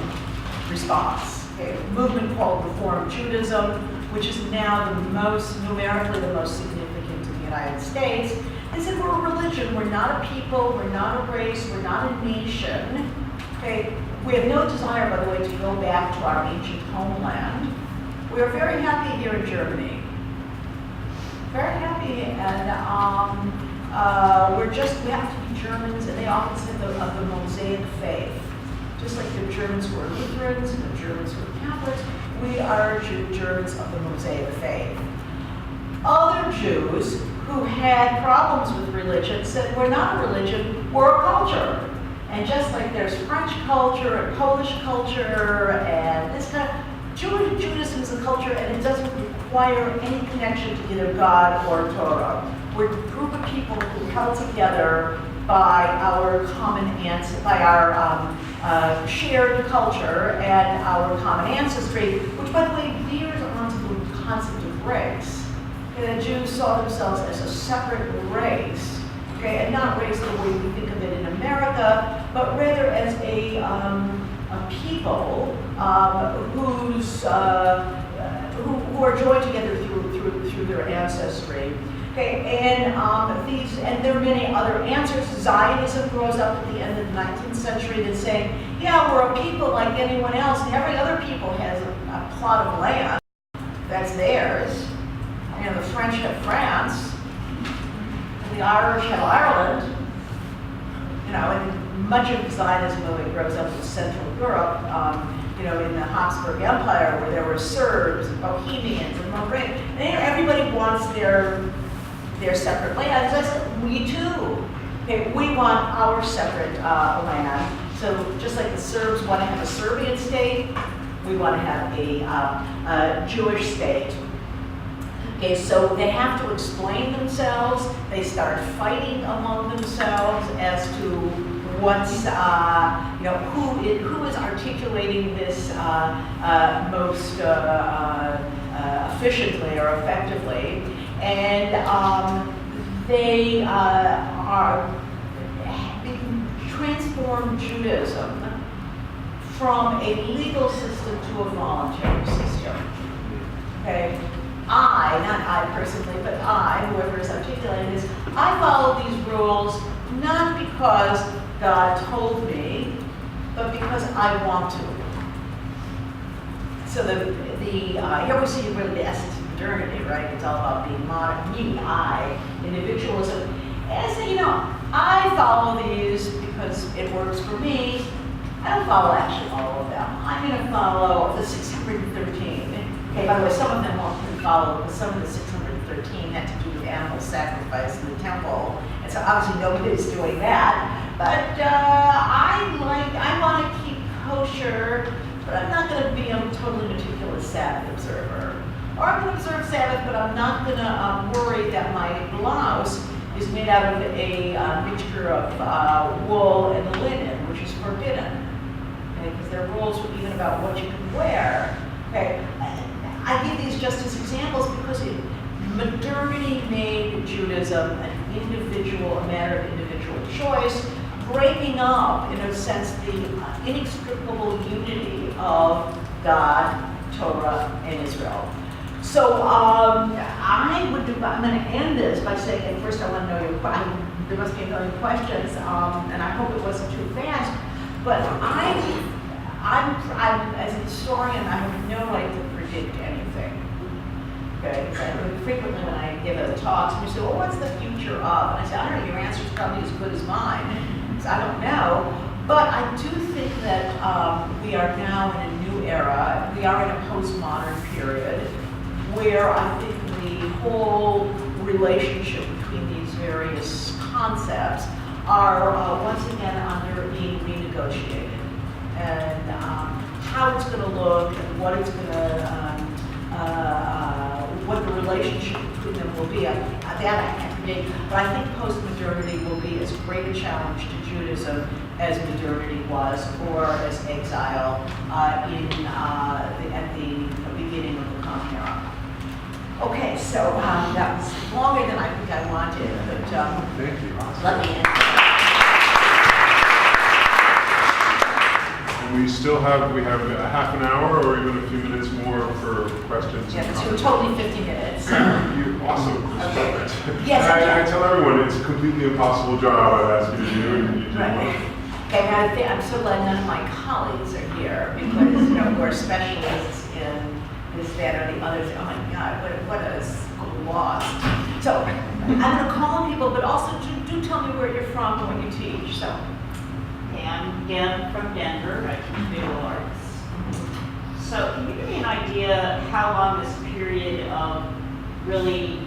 response, okay? A movement called Reform Judaism, which is now numerically the most significant in the United States. They said we're a religion, we're not a people, we're not a race, we're not a nation. Okay, we have no desire, by the way, to go back to our ancient homeland. We are very happy here in Germany. Very happy, and we have to be Germans, and they often say of the Mosaic faith. Just like the Germans who are Lutherans and the Germans who are Catholics, we are Germans of the Mosaic faith. Other Jews who had problems with religion said, we're not a religion, we're a culture. And just like there's French culture and Polish culture and this kind of, Judaism is a culture and it doesn't require any connection to either God or Torah. We're a group of people who held together by our common by our shared culture and our common ancestry, which by the way veers onto the concept of race. The Jews saw themselves as a separate race, okay, and not race the way we think of it in America, but rather as a people who are joined together through their ancestry. Okay, and there are many other answers. Zionism grows up at the end of the 19th century that's saying, yeah, we're a people like anyone else, and every other people has a plot of land that's theirs. You know, the French have France, and the Irish have Ireland. You know, and much of Zionism really grows up in Central Europe. You know, in the Habsburg Empire, where there were Serbs and Bohemians and Moldavans, and everybody wants their separate lands. I said, we too. Okay, we want our separate land. So just like the Serbs want to have a Serbian state, we want to have a Jewish state. Okay, so they have to explain themselves. They start fighting among themselves as to what's, you know, who is articulating this most efficiently or effectively. And they transformed Judaism from a legal system to a voluntary system. Okay, not I personally, but whoever is articulating this, I follow these rules not because God told me, but because I want to. So here we see really the essence of modernity, right? It's all about being modern, me, I, individualism. And you know, I follow these because it works for me. I don't follow actually all of them. I'm going to follow the 613. Okay, by the way, some of them won't follow, because some of the 613 had to do with animal sacrifice in the temple. And so obviously nobody's doing that. But I want to keep kosher, but I'm not going to be a totally meticulous Sabbath observer. Or I'm going to observe Sabbath, but I'm not going to worry that my blouse is made out of a mixture of wool and linen, which is forbidden. Okay, because there are rules even about what you can wear. Okay, I give these just as examples because modernity made Judaism a matter of individual choice, breaking up, in a sense, the inextricable unity of God, Torah, and Israel. So I'm going to end this by saying, and first I want to know there must be a million questions, and I hope it wasn't too fast, but I'm as a historian, I have no right to predict anything. Okay, frequently when I give a talk, somebody says, well, what's the future of? And I say, I don't know, your answer is probably as good as mine. So I don't know. But I do think that we are now in a new era. We are in a postmodern period where I think the whole relationship between these various concepts are once again being renegotiated. And how it's going to look and what it's going to, what the relationship between them will be, that I can't predict. But I think post-modernity will be as great a challenge to Judaism as modernity was, or as exile at the beginning of the Common Era. Okay, so that was longer than I think I wanted, but Thank you. let me end. we have a half an hour or even a few minutes more for questions. Yeah, and because you were comments. totally 50 minutes. You awesome. Okay. Perfect. Yes, And I okay. tell everyone it's a completely impossible job I've asked you to do, and you do Right. well. Okay, now I'm so glad none of my colleagues are here because, we're specialists in this, that, or the other. Oh my God, what a loss. So I'm going to call on people, but also do tell me where you're from and what you teach. So. Okay, I'm Deb from Denver. I teach visual arts. So can you give me an idea how long this period of really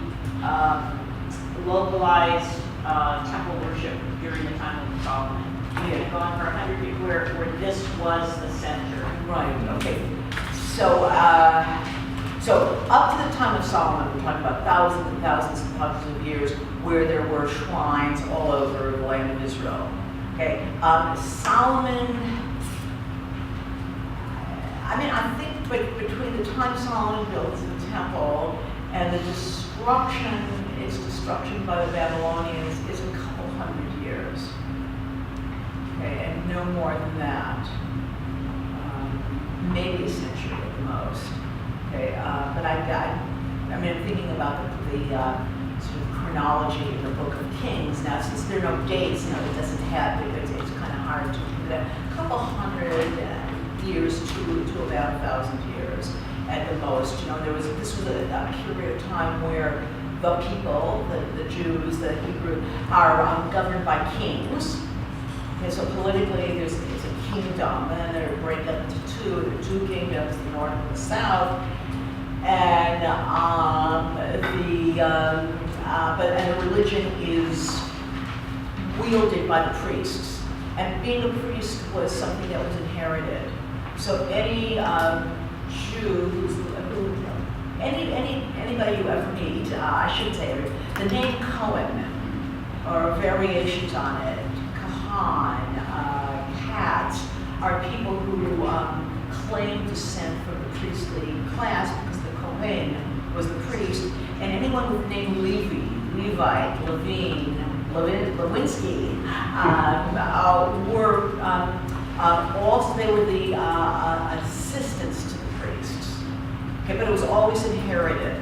localized temple worship during the time of Solomon? Yeah. Going for 100 years, where this was the center. Right, okay. So, so up to the time of Solomon, we're talking about thousands and thousands of years where there were shrines all over the land of Israel. Okay, Solomon, I think between the time Solomon built the temple and the its destruction by the Babylonians is a couple hundred years. Okay, and no more than that. Maybe a century at the most. Okay, but I'm thinking about the sort of chronology in the Book of Kings. Now, since there are no dates, it doesn't have, it's kind of hard to do that. A couple hundred years to about 1,000 years at the most. This was a period of time where the people, the Jews, the Hebrew, are governed by kings. Okay, so politically, it's a kingdom, and they're break up into two. There are two kingdoms, the north and the south, and the religion is wielded by the priests. And being a priest was something that was inherited. So any Jew anybody you ever meet, I shouldn't say every, the name Cohen or variations on it, Kahan, Katz, are people who claim descent from the priestly class because the Kohen was the priest, and anyone with the name Levite, Levine, Lewinsky, were also, they were the assistants to the priests. Okay, but it was always inherited.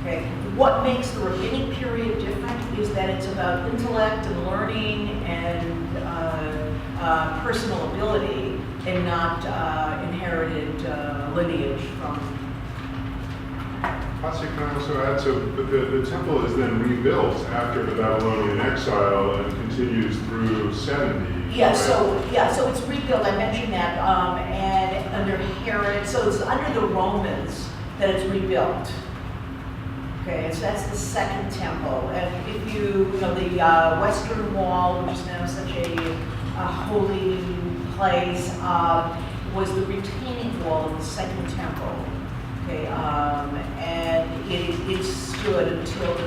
Okay, what makes the rabbinic period different is that it's about intellect and learning and personal ability, and not inherited lineage from. Hasia, can I also add, but the temple is then rebuilt after the Babylonian exile and continues through 70. Yeah, right? so it's rebuilt. I mentioned that, and under Herod, so it's under the Romans that it's rebuilt. Okay, so that's the second temple. And if the Western Wall, which is now such a holy place, was the retaining wall of the Second Temple. Okay, and it stood until the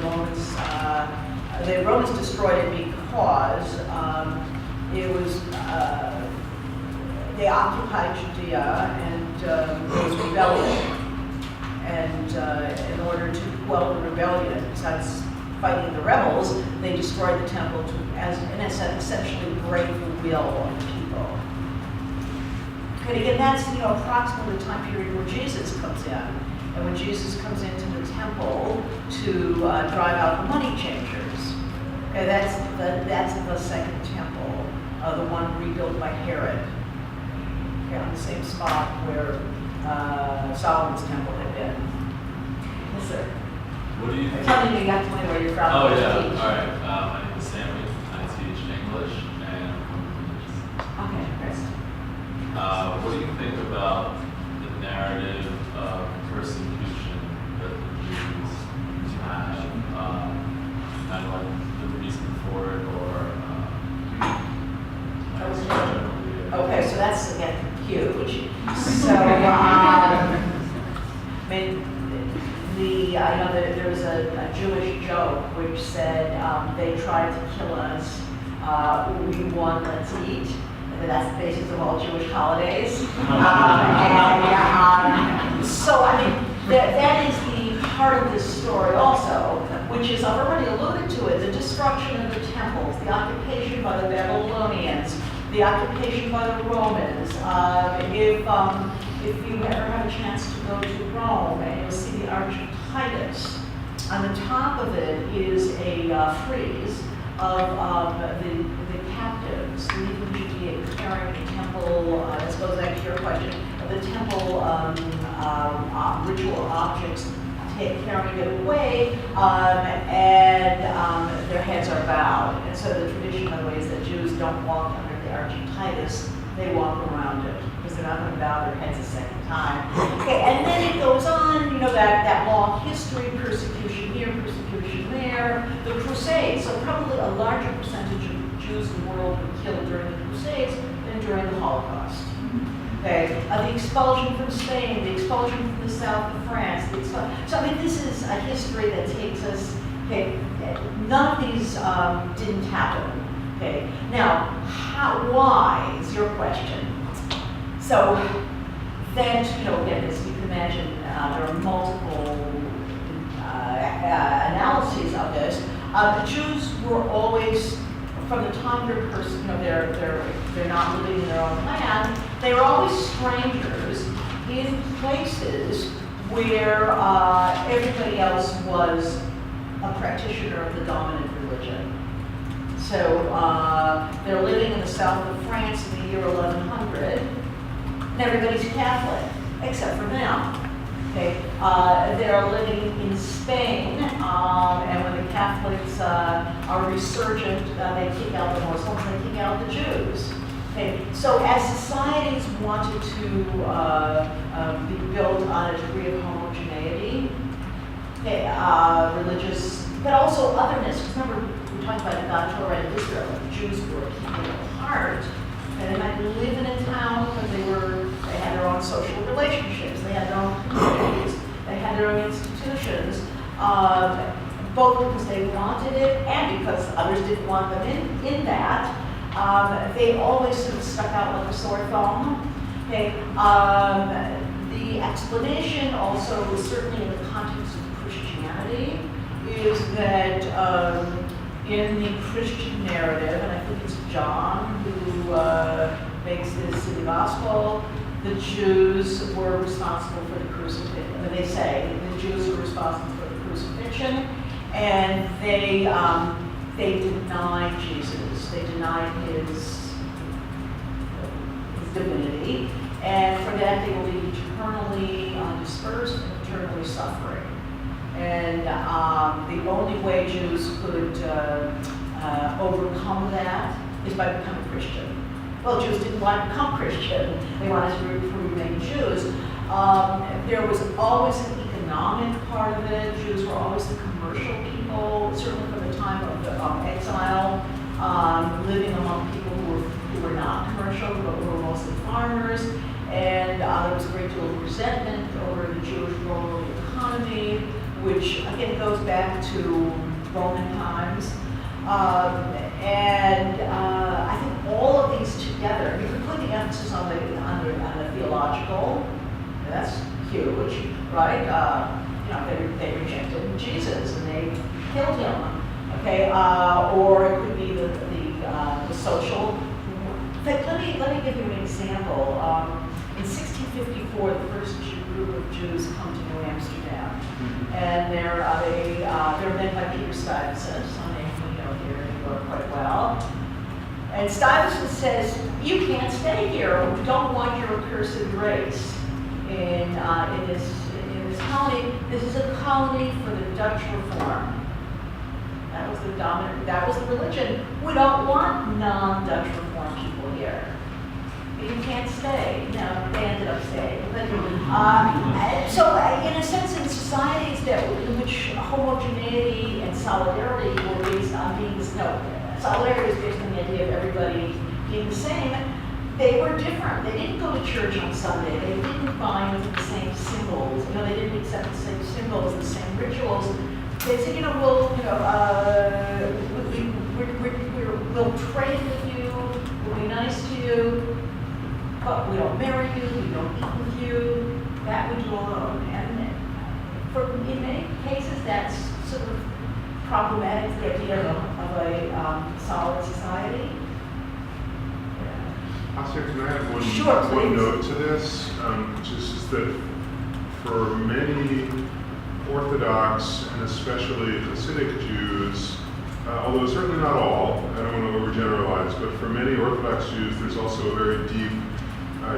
Romans destroyed it because it was they occupied Judea and there was rebellion. And in order to quell the rebellion, besides fighting the rebels, they destroyed the temple to, essentially break the will of the people. And again, that's approximately the time period where Jesus comes in, and when Jesus comes into the temple to drive out the money changers. Okay, that's the Second Temple, the one rebuilt by Herod. Okay, on the same spot where Solomon's temple had been. Yes, sir. What do you think? Tell me, you have to tell me where you're from. Oh, what you yeah. teach. All right. My name is Sammy. I teach English and Okay, great. what do you think about the narrative of persecution that the Jews have? Kind of like the reason for it, or Okay, so that's again huge. So, there was a Jewish joke which said they tried to kill us. We won, let's eat. And that's the basis of all Jewish holidays. So that is the part of this story also, which is, I've already alluded to it, the destruction of the temples, the occupation by the Babylonians, the occupation by the Romans. If you ever have a chance to go to Rome, and you'll see the Arch of Titus, on the top of it is a frieze of the captives leaving Judea, carrying the temple. This goes back to your question of the temple ritual objects, carrying it away, and their heads are bowed. And so the tradition, by the way, is that Jews don't walk under the Arch of Titus; they walk around it because they're not going to bow their heads a second time. Okay, and then it goes on, you know, that long history, persecution here, persecution there, the Crusades. So probably a larger percentage of Jews in the world were killed during the Crusades than during the Holocaust. Okay, the expulsion from Spain, the expulsion from the south of France. So I mean, this is a history that takes us. Okay, none of these didn't happen. Okay, now why is your question? So then, you know, again, as you can imagine, there are multiple analyses of this. Jews were always, from the time they're not living in their own land, they were always strangers in places where everybody else was a practitioner of the dominant religion. So they're living in the south of France in the year 1100, and everybody's Catholic, except for them. Okay, they're living in Spain, and when the Catholics are resurgent, they kick out the Muslims, they kick out the Jews. Okay, so as societies wanted to be built on a degree of homogeneity, okay, religious, but also otherness. Remember, we talked about the God Torah in Israel. The Jews were keeping apart, and they might live in a town because they had their own social relationships, they had their own communities, they had their own institutions, both because they wanted it and because others didn't want them in that. They always sort of stuck out like a sore thumb. Okay. The explanation also, certainly in the context of Christianity, is that in the Christian narrative, and I think it's John who makes this in the gospel, the Jews were responsible for the crucifixion. They say the Jews were responsible for the crucifixion, and they denied Jesus. They denied his divinity, and for that they will be eternally dispersed and eternally suffering. And the only way Jews could overcome that is by becoming Christian. Well, Jews didn't want to become Christian. They wanted to remain Jews. There was always an economic part of it. Jews were always the commercial people, certainly from the time of exile, living among people who were not commercial, but who were mostly farmers. And there was a great deal of resentment over the Jewish role in the economy, which again goes back to Roman times. I think all of these together, you can put the emphasis on the theological. That's huge, right? They rejected Jesus and they killed him. Okay, or it could be the social. Let me give you an example. In 1654, the first group of Jews come to New Amsterdam, and they're led by Peter Stuyvesant, some name we know here in New York quite well. And Stuyvesant says, "You can't stay here. We don't want your accursed race in this colony. This is a colony for the Dutch Reform." That was the dominant. That was the religion. We don't want non-Dutch Reform people here. You can't stay. No, they ended up staying. But, so, in a sense, in societies in which homogeneity and solidarity were based on solidarity was based on the idea of everybody being the same, they were different. They didn't go to church on Sunday. They didn't bind with the same symbols. They didn't accept the same symbols, the same rituals. They said, we'll trade with you, we'll be nice to you, but we don't marry you, we don't eat with you, that we do alone. And in many cases, that's sort of problematic, the idea of a solid society. Hasia, can I add one, Sure, one please. note to this, which is just that for many Orthodox and especially Hasidic Jews, although certainly not all, I don't want to overgeneralize, but for many Orthodox Jews, there's also a very deep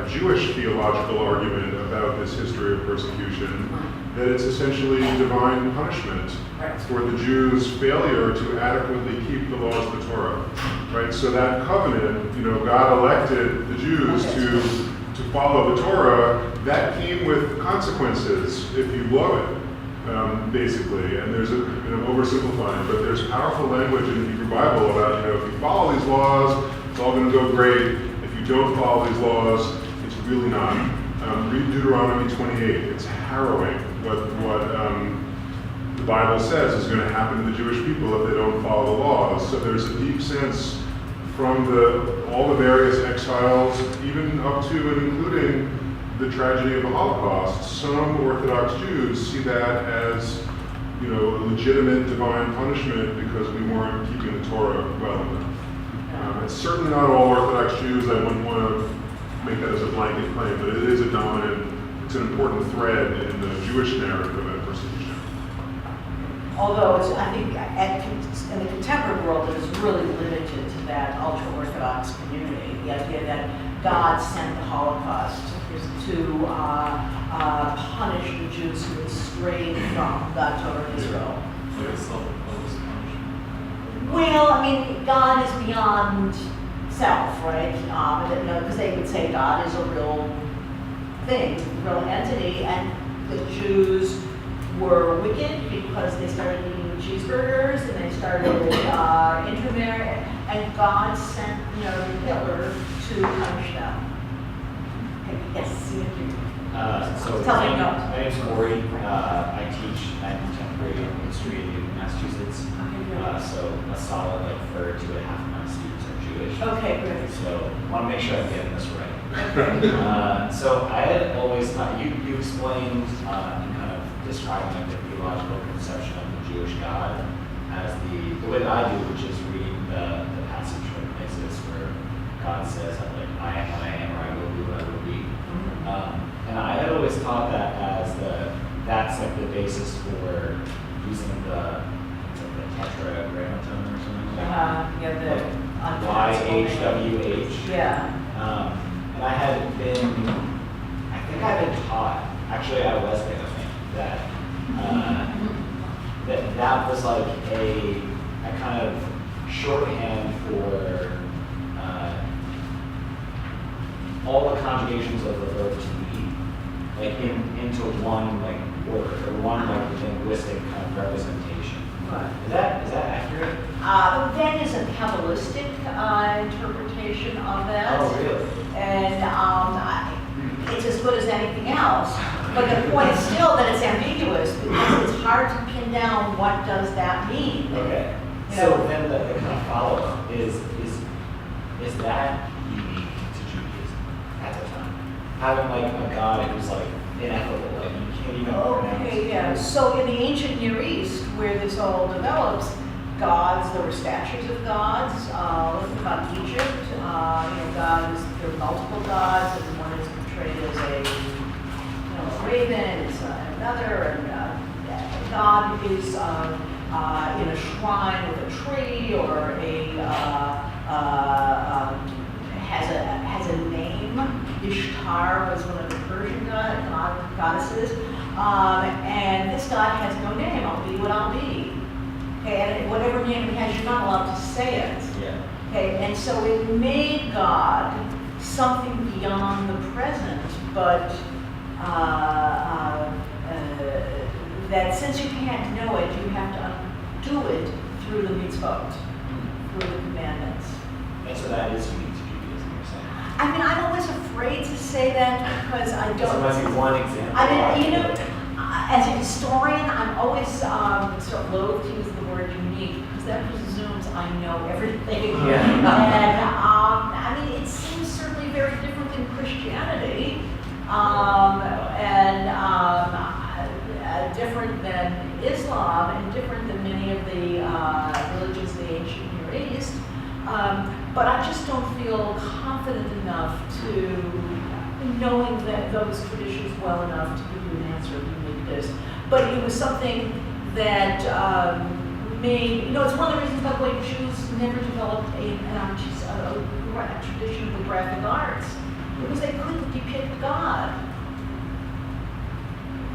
Jewish theological argument about this history of persecution, that it's essentially divine punishment Right. for the Jews' failure to adequately keep the laws of the Torah, right? So that covenant, God elected the Jews to follow the Torah. That came with consequences if you blow it, basically. And there's I'm oversimplifying, but there's powerful language in the Hebrew Bible about, if you follow these laws, it's all going to go great. If you don't follow these laws, it's really not. Read Deuteronomy 28. It's harrowing what the Bible says is going to happen to the Jewish people if they don't follow the laws. So there's a deep sense from all the various exiles, even up to and including the tragedy of the Holocaust. Some Orthodox Jews see that as, a legitimate divine punishment because we weren't keeping the Torah well enough. It's certainly not all Orthodox Jews. I wouldn't want to make that as a blanket claim, but it is it's an important thread in the Jewish narrative of persecution. Although I think in the contemporary world, it is really limited to that ultra-Orthodox community. The idea that God sent the Holocaust to punish the Jews who had strayed from God's Torah in Israel. Like a self-imposed punishment. Well, God is beyond self, right? Because they would say God is a real thing, a real entity, and the Jews were wicked because they started eating cheeseburgers and they started intermarrying, and God sent Hitler to punish them. Okay, yes, you do. So Tell me, my no. name's Corey. I teach contemporary history in Massachusetts. So a solid 2.5 of my students are Jewish. Okay, good. So I want to make sure I'm getting this right. So I had always thought you explained in kind of describing the theological conception of the Jewish God as the way that I do, which is reading the passage from Exodus where God says that I am what I am, or I will be what I will be. And I had always thought that as that's the basis for using the tetragrammaton or something like that. YHWH. Yeah. And I think I've been taught, actually at a Wesleyan, I think, that was a kind of shorthand for all the conjugations of the verb to be, into one word or one linguistic kind of representation. Right. Is that accurate? That is a Kabbalistic interpretation of that. Oh, really? And it's as good as anything else. But the point is still that it's ambiguous because it's hard to pin down what does that mean. Okay. You So know? then the kind of follow-up is that unique to Judaism at the time? Having a God who's ineffable, you can't even pronounce. Okay, yeah. So in the ancient Near East, where this all develops, there were statues of gods. Think about Egypt. There are multiple gods, and one is portrayed as a raven, it's another, and God is in a shrine with a tree, or has a name. Ishtar was one of the Persian goddesses, and this God has no name. I'll be what I'll be. Okay, and whatever name it has, you're not allowed to say it. Yeah. Okay, and so it made God something beyond the present, but that since you can't know it, you have to undo it through the mitzvot, through the commandments. And so that is unique to Judaism, you're saying? I'm always afraid to say that because I don't. So that might be one example. As a historian, I'm always sort of loath to use the word unique because that presumes I know everything. Yeah. And it seems certainly very different than Christianity, different than Islam, and different than many of the religions of the ancient Near East. But I just don't feel confident enough to knowing that those traditions well enough to give you an answer if you need this. But it was something that made, it's one of the reasons, by the way, Jews never developed a tradition of the graphic arts, because they couldn't depict God.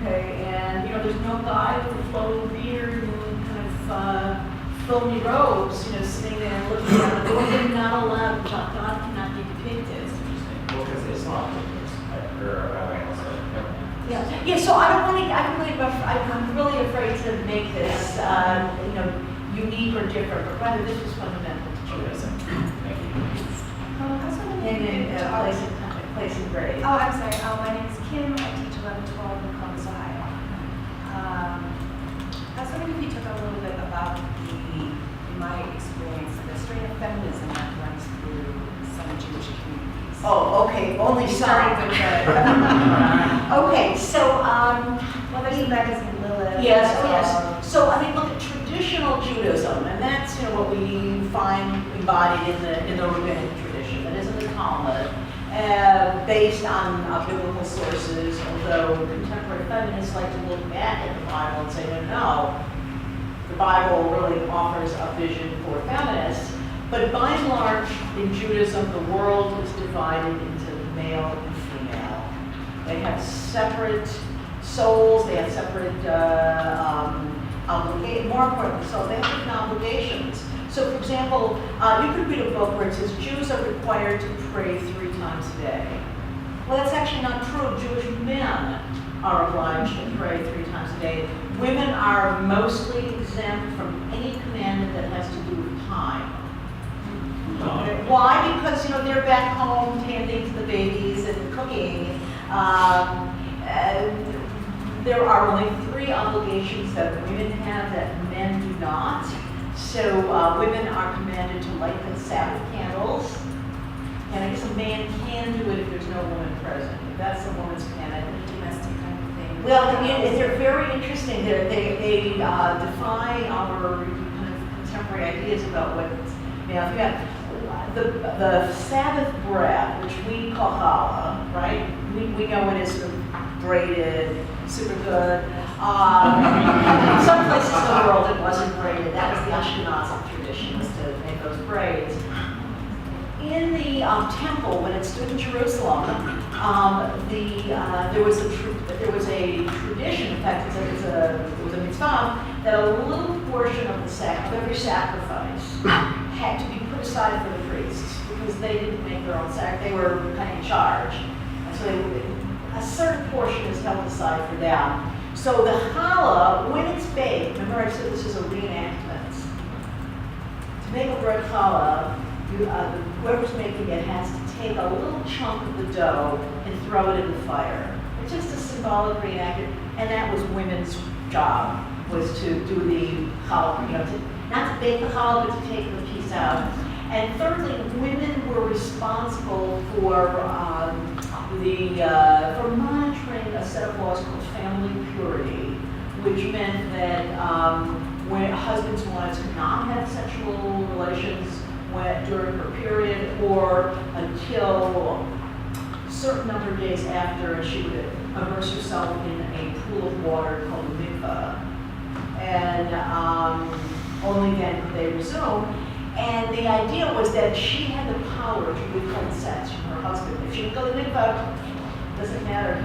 Okay, and there's no guy with a flowing beard and kind of filmy robes, sitting there and looking at it. They're not allowed. God cannot be depicted. Well, because Islam Yeah. So I'm really afraid to make this, unique or different, but rather this was fundamental to Judaism. Thank you. I was wondering if you And could place and grade. Oh, I'm sorry. My name is Kim. I teach 11-12 in Columbus, Ohio. I was wondering if you talk a little bit about in my experience, the strain of feminism that runs through some Jewish communities. Oh, okay. Only Starting some. with the Okay, so well, there's a magazine Lilith. yes. So look at traditional Judaism, and that's what we find embodied in the rabbinic tradition. That is in the Talmud, based on biblical sources. Although contemporary feminists like to look back at the Bible and say, no, the Bible really offers a vision for feminists. But by and large, in Judaism, the world is divided into male and female. They have separate souls, they have separate obligations, more importantly, so they have different obligations. So for example, you could read a book where it says Jews are required to pray 3 times a day. Well, that's actually not true. Jewish men are obliged to pray 3 times a day. Women are mostly exempt from any commandment that has to do with time. Why? Because they're back home tending to the babies and cooking. And there are only 3 obligations that women have that men do not. So women are commanded to light the Sabbath candles. And I guess a man can do it if there's no woman present. That's the woman's commandment. Domestic kind of thing. Well, they're very interesting. They defy our kind of contemporary ideas about what. If you have the Sabbath bread, which we call challah, right? We know it is sort of braided, super good. In some places in the world it wasn't braided. That was the Ashkenazi tradition, was to make those braids. In the temple, when it stood in Jerusalem, there was a tradition. In fact, it was a mitzvah that a little portion of every sacrifice had to be put aside for the priests because they didn't make their own sacrifice. They were kind of in charge, and so a certain portion is held aside for them. So the challah, when it's baked, remember I said this is a reenactment. To make a bread challah, whoever's making it has to take a little chunk of the dough and throw it in the fire. It's just a symbolic reenactment, and that was women's job, was to do the challah, not to bake the challah, but to take the piece out. And thirdly, women were responsible for monitoring a set of laws called family purity, which meant that when husbands and wives could not have sexual relations during her period or until a certain number of days after, and she would immerse herself in a pool of water called a mikvah. And only then could they resume. And the idea was that she had the power to withhold sex from her husband. If she would go to the mikvah, doesn't matter.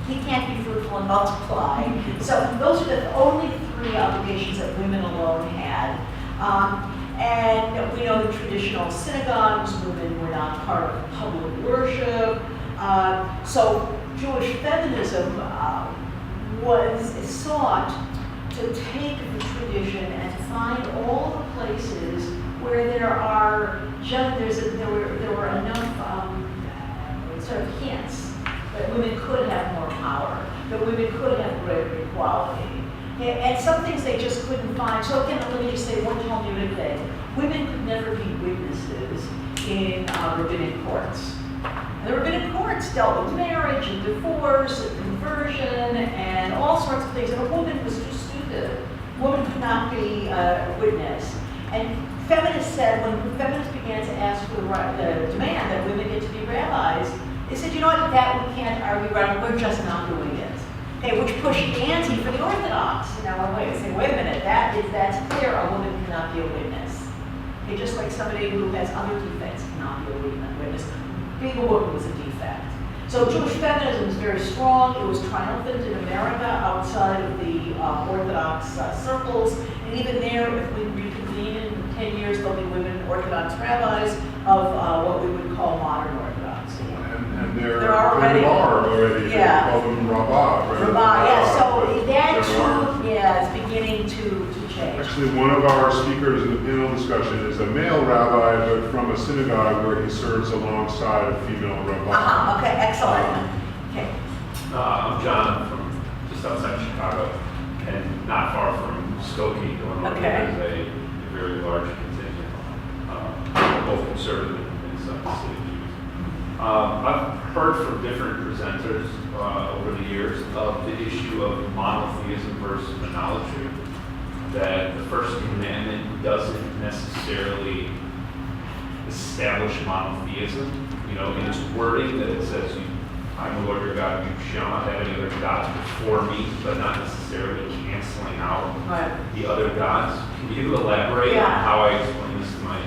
He can't be fruitful and multiply. So those are the only 3 obligations that women alone had. And we know the traditional synagogues, women were not part of public worship. So Jewish feminism sought to take the tradition and to find all the places where there were enough sort of hints that women could have more power, that women could have greater equality. And some things they just couldn't find. So again, let me just say one Talmudic thing. Women could never be witnesses in rabbinic courts. And the rabbinic courts dealt with marriage and divorce and conversion and all sorts of things. And a woman was too stupid. A woman could not be a witness. And feminists said, when feminists began to ask for the demand that women get to be rabbis, they said, you know what, that we can't argue around, we're just not doing it. Okay, which pushed ante for the Orthodox. Wait a minute, that's clear, a woman cannot be a witness. Okay, just like somebody who has other defects cannot be a witness. Being a woman was a defect. So Jewish feminism is very strong. It was triumphant in America outside of the Orthodox circles. And even there, if we reconvene in 10 years, there'll be women Orthodox rabbis of what we would call modern Orthodoxy. And there There are already. are already. Yeah. They call them rabbah, right? Yeah, so But that there are. too, yeah, is beginning to change. Actually, one of our speakers in the panel discussion is a male rabbi, but from a synagogue where he serves alongside a female rabbi. Okay, excellent. Okay. I'm John from just outside Chicago, and not far from Skokie, Illinois. Okay. There's a very large contingent, both conservative and some Hasidic Jews. I've heard from different presenters over the years of the issue of monotheism versus monolatry, that the first commandment doesn't necessarily establish monotheism. You know, in its wording that it says, I'm the Lord your God, you shall not have any other gods before me, but not necessarily canceling out Right. the other gods. Can you elaborate Yeah. on how I explain this to my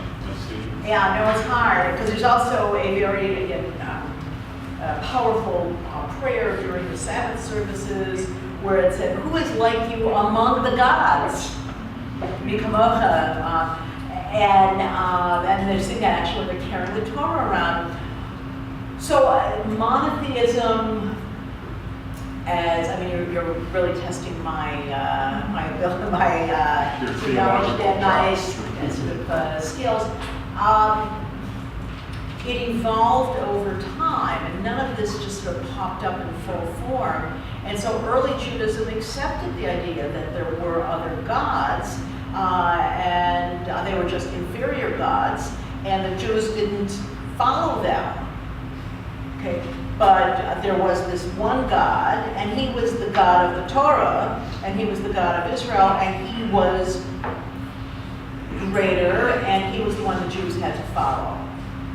students? Yeah, no, it's hard, because there's also a very, again, powerful prayer during the Sabbath services where it said, who is like you among the gods? Mikamocha. And they're saying that actually when they're carrying the Torah around. So monotheism, as, I mean, you're really testing my ability, my Your theology, theological my chops. sort of skills. It evolved over time, and none of this just sort of popped up in full form. And so early Judaism accepted the idea that there were other gods, and they were just inferior gods, and the Jews didn't follow them. Okay, but there was this one God, and he was the God of the Torah, and he was the God of Israel, and he was greater, and he was the one the Jews had to follow.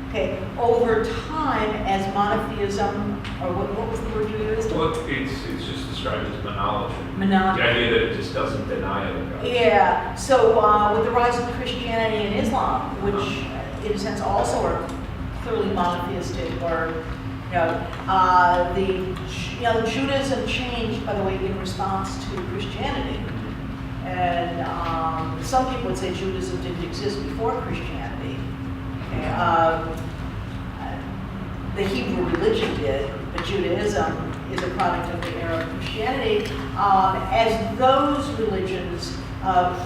Okay, over time, as monotheism, or what was the word you used? Well, it's just described as monolatry. Monolatry. The idea that it just doesn't deny other gods. Yeah, so with the rise of Christianity and Islam, which in a sense also are clearly monotheistic, or Judaism changed, by the way, in response to Christianity. And some people would say Judaism didn't exist before Christianity. The Hebrew religion did, but Judaism is a product of the era of Christianity. As those religions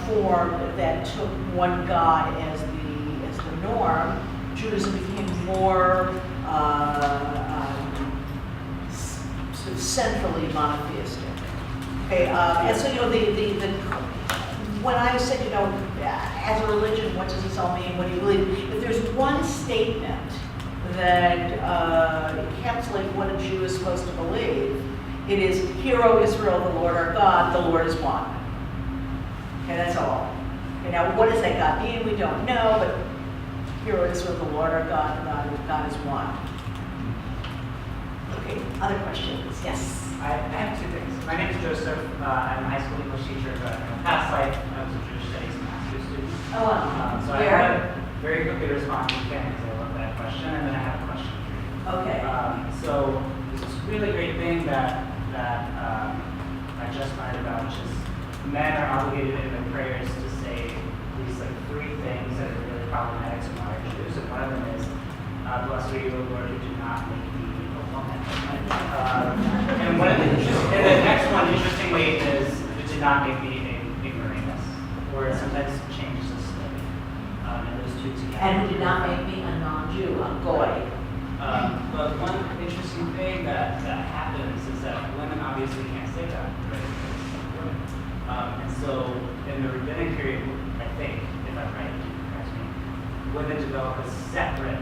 formed that took one God as the norm, Judaism became more sort of centrally monotheistic. Okay, and so when I said, as a religion, what does this all mean? What do you believe? If there's one statement that encapsulates what a Jew is supposed to believe, it is, Hear, O Israel, the Lord our God, the Lord is one. Okay, that's all. Okay, now what does that God mean? We don't know, but Hear, O Israel, the Lord our God, God is one. Okay, other questions? Yes. I have two things. My name is Joseph. I'm a high school English teacher, but in a past life, I was a Jewish studies master's student. Oh, wow. So I have a very quickly respond to Ken because I love that question, and then I have a question for you. Okay. So there's this really great thing that I just learned about, which is men are obligated in their prayers to say these like three things that are really problematic to modern Jews, and one of them is, "Blessed are you, O Lord, who do not make me a woman." And the next one, interestingly, is "Who did not make me a ignoramus," or it sometimes changes the slave. And those two together. And who did not make me a non-Jew, a goy. But one interesting thing that happens is that women obviously can't say that, right? And so in the rabbinic period, I think, if I'm right, you can correct me, women develop a separate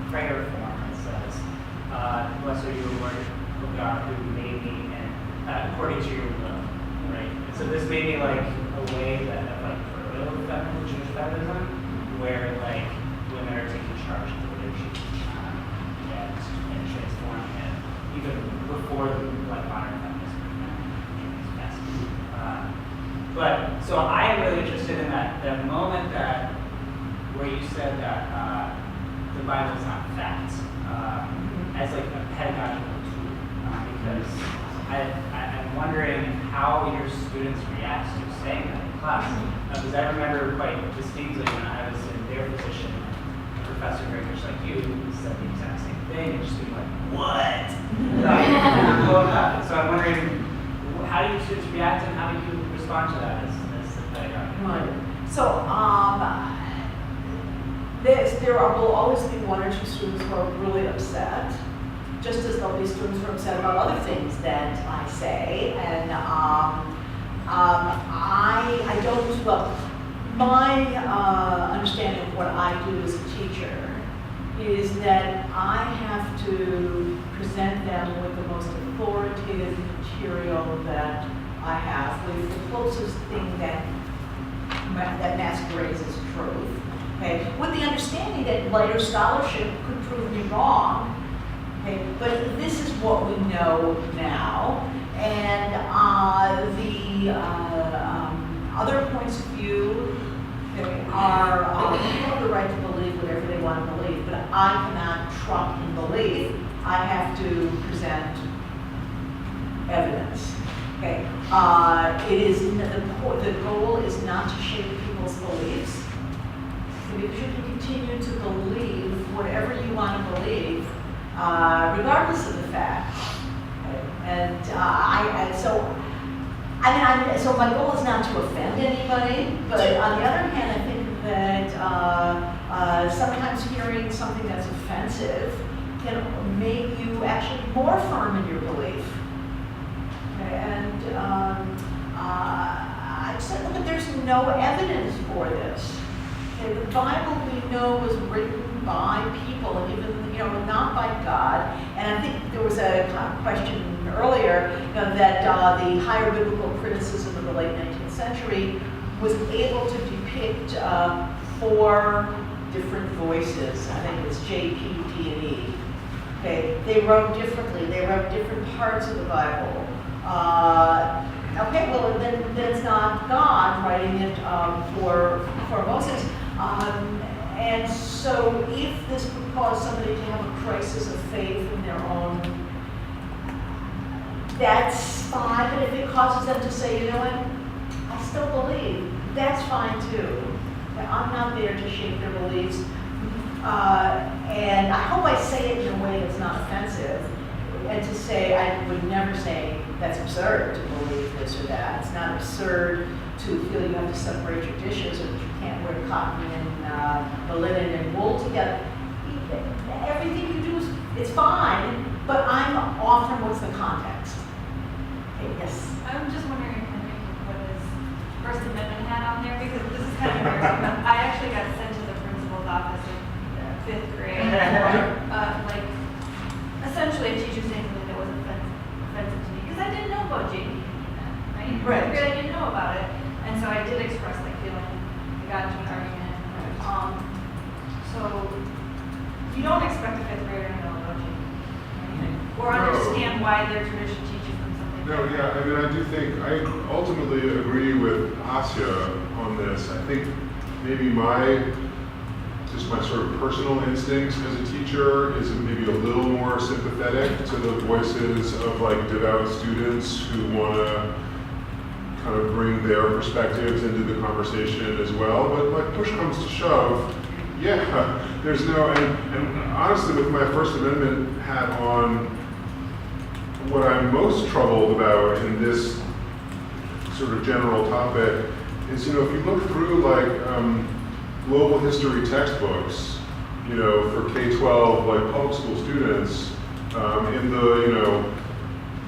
prayer form that says, "Blessed are you, Lord, O God, who made me and according to your will," right? And so this may be like a way that, like, for early feminine Jewish feminism, where like women are taking charge of the leadership and transforming it, even before the like modern feminist movement. Yes. But so I am really interested in that moment where you said that the Bible is not facts as like a pedagogical tool, because I'm wondering how your students react to saying that in class. Because I remember quite distinctly when I was in their position, a professor very much like you said the exact same thing, and just being like, what? Like, blown up. So I'm wondering, how do your students react and how do you respond to that as the pedagogy? Right. So, there will always be one or two students who are really upset, just as there'll be students who are upset about other things that I say. And I don't, well, my understanding of what I do as a teacher is that I have to present them with the most authoritative material that I have, with the closest thing that masquerades as truth. Okay, with the understanding that later scholarship could prove me wrong. Okay, but this is what we know now, and the other points of view are people have the right to believe whatever they want to believe, but I cannot trump in belief. I have to present evidence. Okay, it is the goal is not to shape people's beliefs, because you can continue to believe whatever you want to believe, regardless of the facts. And so my goal is not to offend anybody, but on the other hand, I think that sometimes hearing something that's offensive can make you actually more firm in your belief. Okay, and I said, look, there's no evidence for this. Okay, the Bible we know was written by people, and even not by God. And I think there was a question earlier, that the higher biblical criticism of the late 19th century was able to depict 4 different voices. I think it's J, P, D, and E. Okay, they wrote differently. They wrote different parts of the Bible. Okay, well then it's not God writing it for Moses. And so if this would cause somebody to have a crisis of faith in their own, that's fine. But if it causes them to say, you know what, I still believe, that's fine too. I'm not there to shape their beliefs. And I hope I say it in a way that's not offensive. And to say, I would never say that's absurd to believe this or that. It's not absurd to feel you have to separate your dishes, or that you can't wear cotton and the linen and wool together. Everything you do it's fine, but I'm often what's the context. Okay, yes. I'm just wondering if Henry can put his First Amendment hat on there, because this is kind of embarrassing. But I actually got sent to the principal's office in 5th grade for, essentially a teacher saying something that was offensive to me, because I didn't know about JP, right? Right. I didn't know about it, and so I did express that feeling. I got into an argument. So you don't expect a 5th grader to know about JP, right? Or understand why their tradition teaches them something. No, yeah, I mean, I do think, I ultimately agree with Hasia on this. I think maybe my sort of personal instincts as a teacher is maybe a little more sympathetic to the voices of like devout students who want to kind of bring their perspectives into the conversation as well. But like push comes to shove, yeah, there's no, and honestly with my First Amendment hat on, what I'm most troubled about in this sort of general topic is, if you look through like global history textbooks, for K-12, like public school students, in the,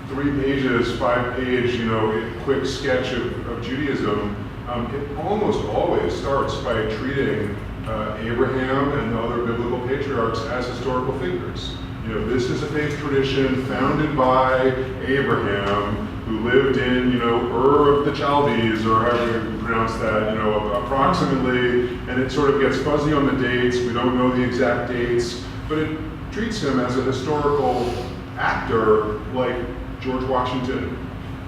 3 pages, 5-page, quick sketch of Judaism, it almost always starts by treating Abraham and the other biblical patriarchs as historical figures. This is a faith tradition founded by Abraham, who lived in, Ur of the Chaldees, or however you pronounce that, you know, approximately, and it sort of gets fuzzy on the dates. We don't know the exact dates, but it treats him as a historical actor like George Washington,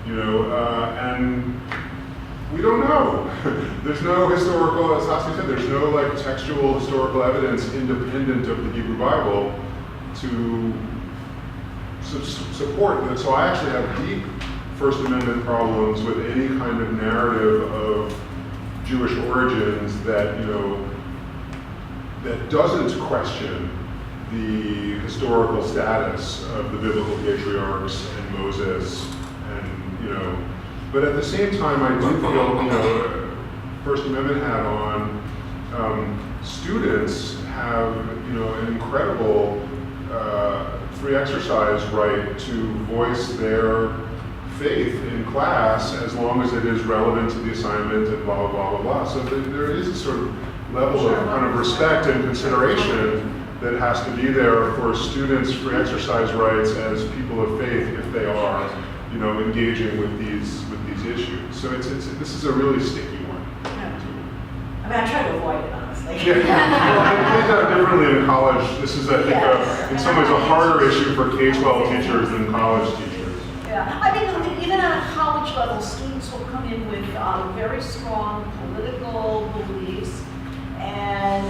you know, and we don't know. There's no historical, as Hasia said, there's no like textual historical evidence independent of the Hebrew Bible to support that. So I actually have deep First Amendment problems with any kind of narrative of Jewish origins that, you know, that doesn't question the historical status of the biblical patriarchs and Moses, and, you know, but at the same time I do feel, you know, First Amendment hat on, students have, you know, an incredible free exercise right to voice their faith in class as long as it is relevant to the assignment and blah, blah, blah, blah, blah. So there is a sort of level of kind of respect and consideration that has to be there for students' free exercise rights as people of faith if they are, you know, engaging with these issues. So this is a really sticky one. I mean, I try to avoid it, honestly. Yeah, well, I think that differently in college. This is, I think, Yes. in some ways a harder issue for K-12 teachers than college teachers. Yeah, I mean, even at a college level, students will come in with very strong political beliefs, and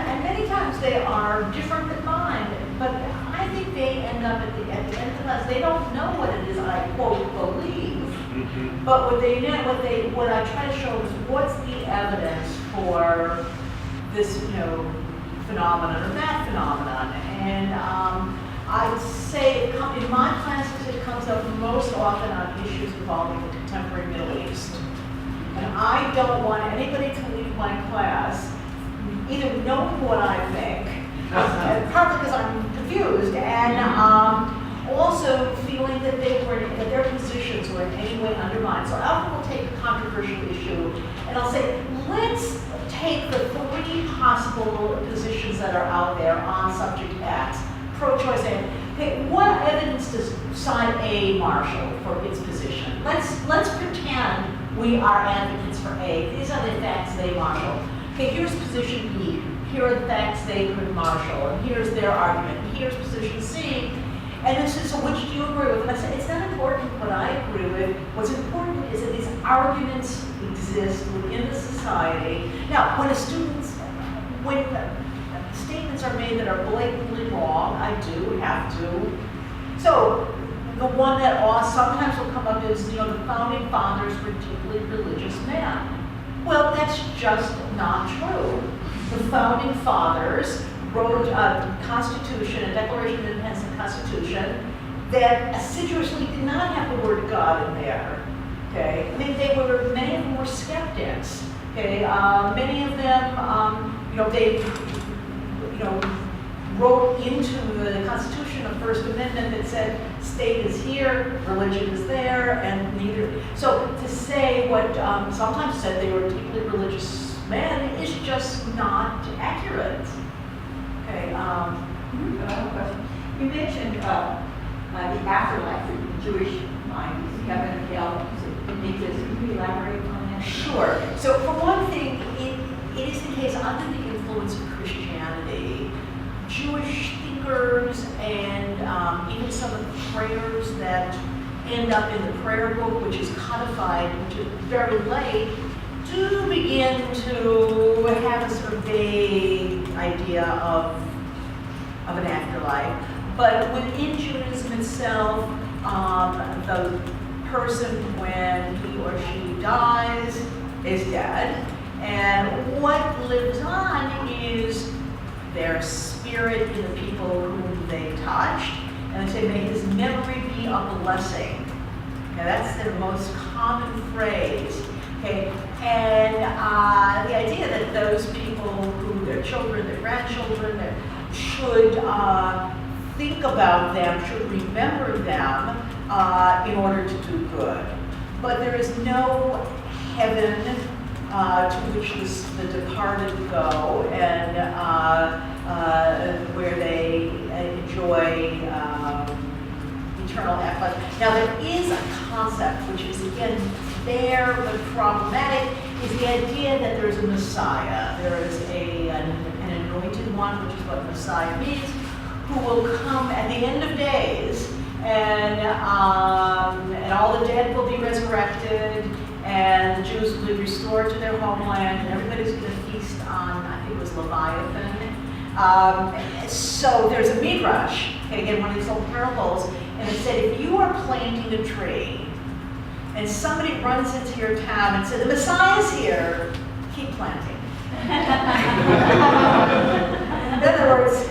and many times they are different than mine. But I think they end up at the end of the class, they don't know what it is I quote believe. Mm-hmm. But what I try to show is what's the evidence for this, you know, phenomenon or that phenomenon. And I'd say in my classes it comes up most often on issues involving the contemporary Middle East. And I don't want anybody to leave my class either knowing what I think, partly because I'm confused, and also feeling that that their positions were in any way undermined. So I will take a controversial issue and I'll say, let's take the three possible positions that are out there on subject X, pro-choice A. Okay, what evidence does side A marshal for its position? Let's pretend we are advocates for A. These are the facts they marshal. Okay, here's position B. Here are the facts they could marshal, and here's their argument. And here's position C. And this is, so which do you agree with? And I say, it's not important what I agree with. What's important is that these arguments exist within the society. Now, when statements are made that are blatantly wrong, I do have to. So, the one that sometimes will come up is, you know, the founding fathers were deeply religious men. Well, that's just not true. The founding fathers wrote a constitution, a Declaration of Independence and Constitution, that assiduously did not have the word God in there. Okay, I mean, many of them were skeptics. Okay, many of them, you know, they, you know, wrote into the Constitution a First Amendment that said state is here, religion is there, and neither. So to say what sometimes said they were deeply religious men is just not accurate. Okay. Another question. You mentioned the afterlife in the Jewish mind, heaven and hell. Can you elaborate on that? Sure. So for one thing, it is the case under the influence of Christianity, Jewish thinkers and even some of the prayers that end up in the prayer book, which is codified, which is very late, do begin to have a sort of vague idea of an afterlife. But within Judaism itself, the person, when he or she dies, is dead. And what lives on is their spirit in the people whom they touched. And they say, may his memory be a blessing. Now that's their most common phrase. Okay, and the idea that those people who, their children, their grandchildren, should think about them, should remember them in order to do good. But there is no heaven to which the departed go and where they enjoy eternal life. Now there is a concept which is again fair but problematic, is the idea that there's a Messiah. There is an anointed one, which is what Messiah means, who will come at the end of days, and all the dead will be resurrected, and the Jews will be restored to their homeland, and everybody's going to feast on, I think it was Leviathan. So there's a midrash, okay, again, one of these old parables, and it said, if you are planting a tree, and somebody runs into your town and says, the Messiah's here, keep planting. In other words,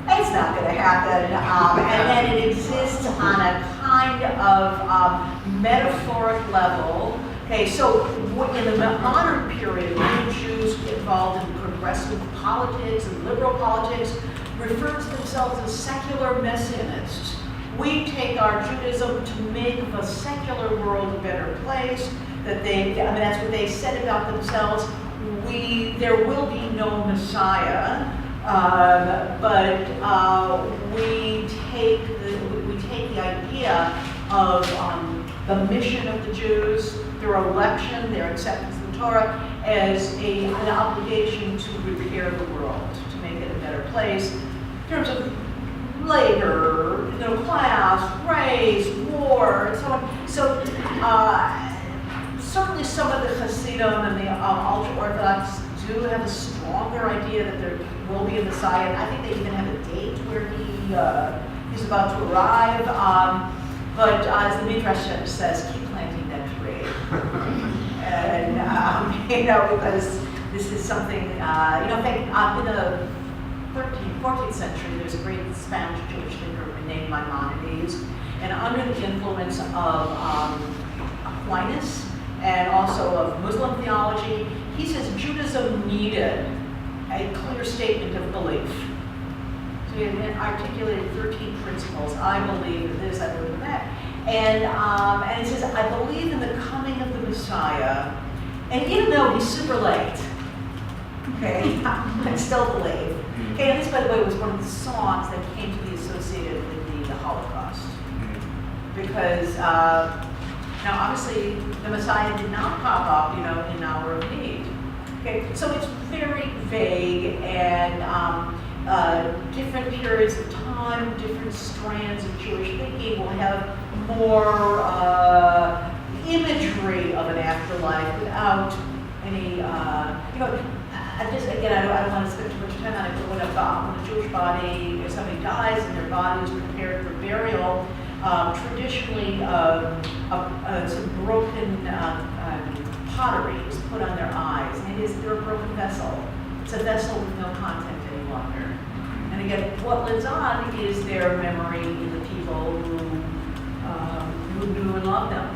it's not going to happen. And then it exists on a kind of metaphoric level. Okay, so in the modern period, many Jews involved in progressive politics and liberal politics refer to themselves as secular messianists. We take our Judaism to make the secular world a better place. That's what they said about themselves. There will be no Messiah, but we take the idea of the mission of the Jews, their election, their acceptance of the Torah, as an obligation to repair the world, to make it a better place in terms of labor, class, race, war, and so on. So certainly some of the Hasidim and the ultra-Orthodox do have a stronger idea that there will be a Messiah. I think they even have a date where he's about to arrive. But as the Midrash says, keep planting that tree. And, because this is something, in the 13th, 14th century, there's a great Spanish Jewish thinker named Maimonides, and under the influence of Aquinas and also of Muslim theology, he says Judaism needed a clear statement of belief. So he had articulated 13 principles. I believe in this, I believe in that. And he says, I believe in the coming of the Messiah, and even though he's super late, okay, I still believe. Okay, and this, by the way, was one of the songs that came to be associated with the Holocaust. Because, now obviously, the Messiah did not pop up, in hour of need. Okay, so it's very vague, and different periods of time, different strands of Jewish thinking will have more imagery of an afterlife without any, I don't want to spend too much time on it, but when a Jewish body, if somebody dies and their body is prepared for burial, traditionally some broken pottery is put on their eyes, and they're a broken vessel. It's a vessel with no content any longer. And again, what lives on is their memory in the people who knew and loved them.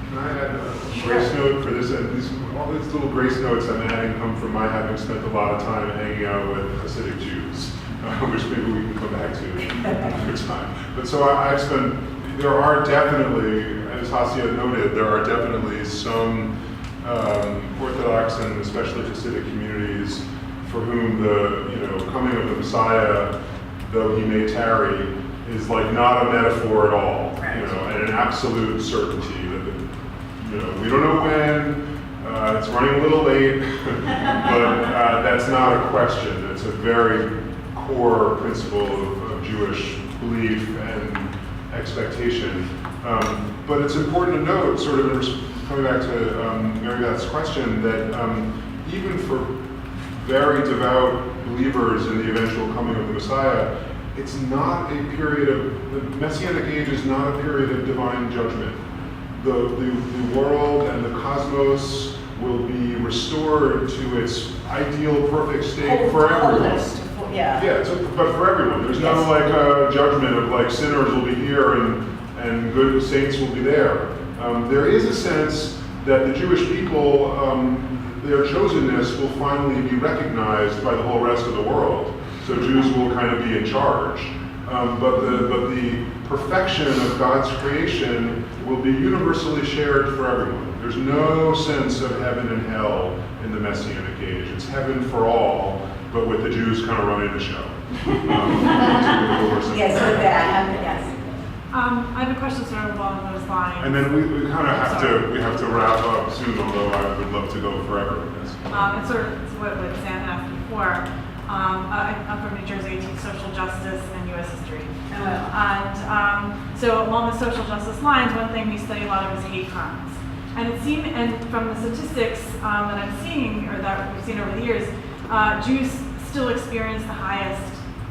Can I add a grace note for this? And all these little grace notes I'm adding come from my having spent a lot of time hanging out with Hasidic Jews, which maybe we can come back to another time. But so there are definitely, as Hasia noted, there are definitely some Orthodox and especially Hasidic communities for whom the coming of the Messiah, though he may tarry, is like not a metaphor at all, and an absolute certainty that we don't know when, it's running a little late, but that's not a question. It's a very core principle of Jewish belief and expectation. But it's important to note, sort of coming back to Mary Beth's question, that even for very devout believers in the eventual coming of the Messiah, it's not a period the Messianic age is not a period of divine judgment. The world and the cosmos will be restored to its ideal, perfect state for everyone. But for everyone. There's no judgment of sinners will be here and good saints will be there. There is a sense that the Jewish people, their chosenness will finally be recognized by the whole rest of the world. So Jews will kind of be in charge. But the perfection of God's creation will be universally shared for everyone. There's no sense of heaven and hell in the Messianic age. It's heaven for all, but with the Jews kind of running the show. Yes, with that, yes. I have a question sort of along those lines. And then we kind of have to wrap up soon, although I would love to go forever with this. It's sort of it's what Sam asked before. I'm from New Jersey, I teach social justice and U.S. history. And so along the social justice lines, one thing we study a lot of is hate crimes. And it seemed, and from the statistics that I'm seeing, or that we've seen over the years, Jews still experience the highest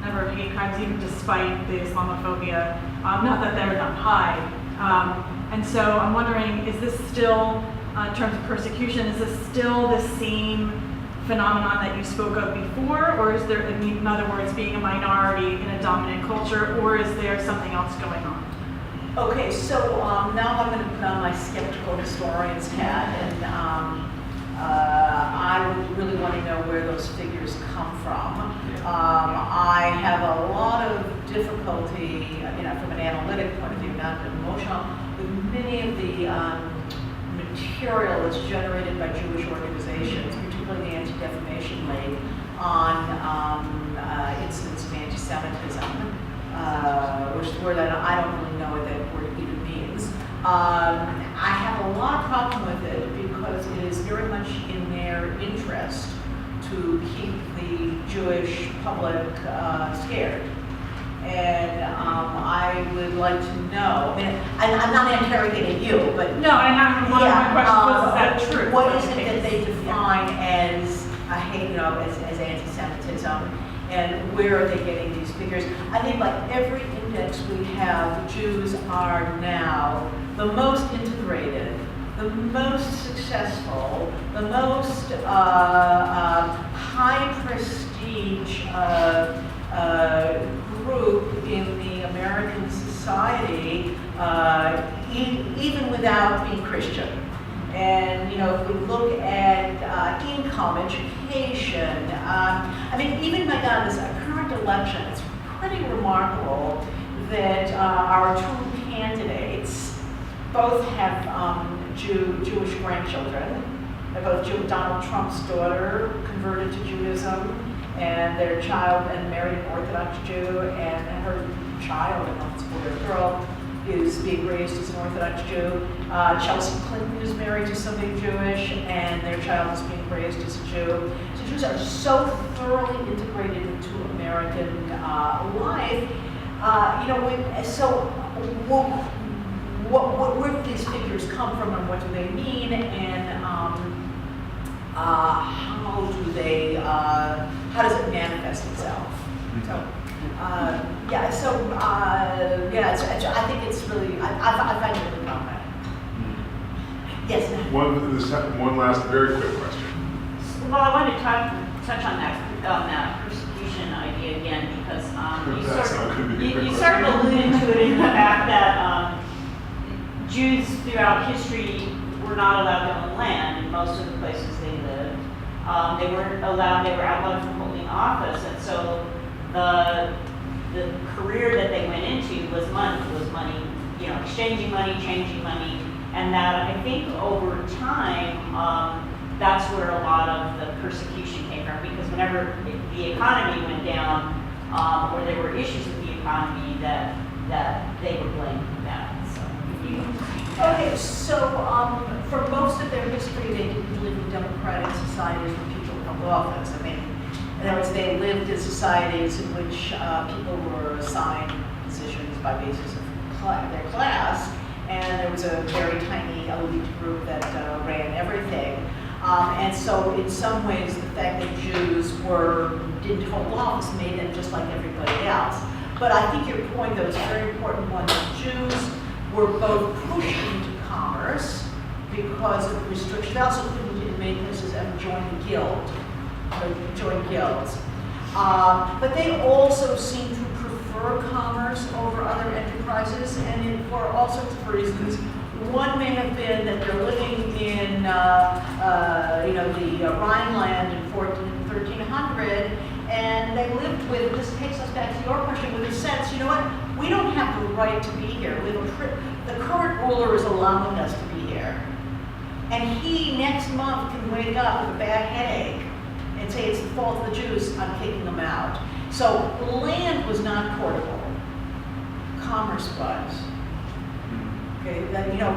number of hate crimes, even despite the Islamophobia. Not that they're not high. And so I'm wondering, is this still, in terms of persecution, is this still the same phenomenon that you spoke of before, or is there, in other words, being a minority in a dominant culture, or is there something else going on? Okay, so now I'm going to put on my skeptical historian's hat, and I would really want to know where those figures come from. I have a lot of difficulty, from an analytic point of view, not an emotional, with many of the material that's generated by Jewish organizations, particularly the Anti-Defamation League, on incidents of anti-Semitism, which is a word that I don't really know what that word even means. I have a lot of problem with it because it is very much in their interest to keep the Jewish public scared. And I would like to know, I'm not interrogating you, but No, and one of my questions was, is that true? What is it that they define as a hate, as anti-Semitism, and where are they getting these figures? I think like every index we have, Jews are now the most integrated, the most successful, the most high prestige group in the American society, even without being Christian. And if we look at income, education, even my God, this current election, it's pretty remarkable that our two candidates both have Jewish grandchildren. They're both Donald Trump's daughter converted to Judaism, and their child and married an Orthodox Jew, and her child, I don't know if it's a boy or a girl, is being raised as an Orthodox Jew. Chelsea Clinton is married to somebody Jewish, and their child is being raised as a Jew. So Jews are so thoroughly integrated into American life. Where do these figures come from, and what do they mean, and how does it manifest itself? So, I think it's really, I find it really problematic. Yes, ma'am. One last very quick question. Well, I wanted to touch on that persecution idea again, because you sort of alluded to it in the fact that Jews throughout history were not allowed to own land in most of the places they lived. They weren't allowed, they were outlawed from holding office, and so the career that they went into was money, exchanging money, changing money, and that I think over time, that's where a lot of the persecution came from, because whenever the economy went down, or there were issues with the economy, that they were blamed for that. Okay, so for most of their history, they didn't live in democratic societies where people held office. In other words, they lived in societies in which people were assigned positions by basis of their class, and there was a very tiny elite group that ran everything. And so in some ways, the fact that Jews didn't hold office made them just like everybody else. But I think your point, though, is a very important one. Jews were both pushed into commerce because of restrictions. They also couldn't, in many cases, ever join the guild, or join guilds. But they also seem to prefer commerce over other enterprises, and for all sorts of reasons. One may have been that they're living in, the Rhineland in 1300, and they lived with, this takes us back to your question, with a sense, you know what, we don't have the right to be here. The current ruler is allowing us to be here. And he, next month, can wake up with a bad headache and say it's the fault of the Jews, I'm kicking them out. So land was not portable. Commerce was. Okay, then, you know,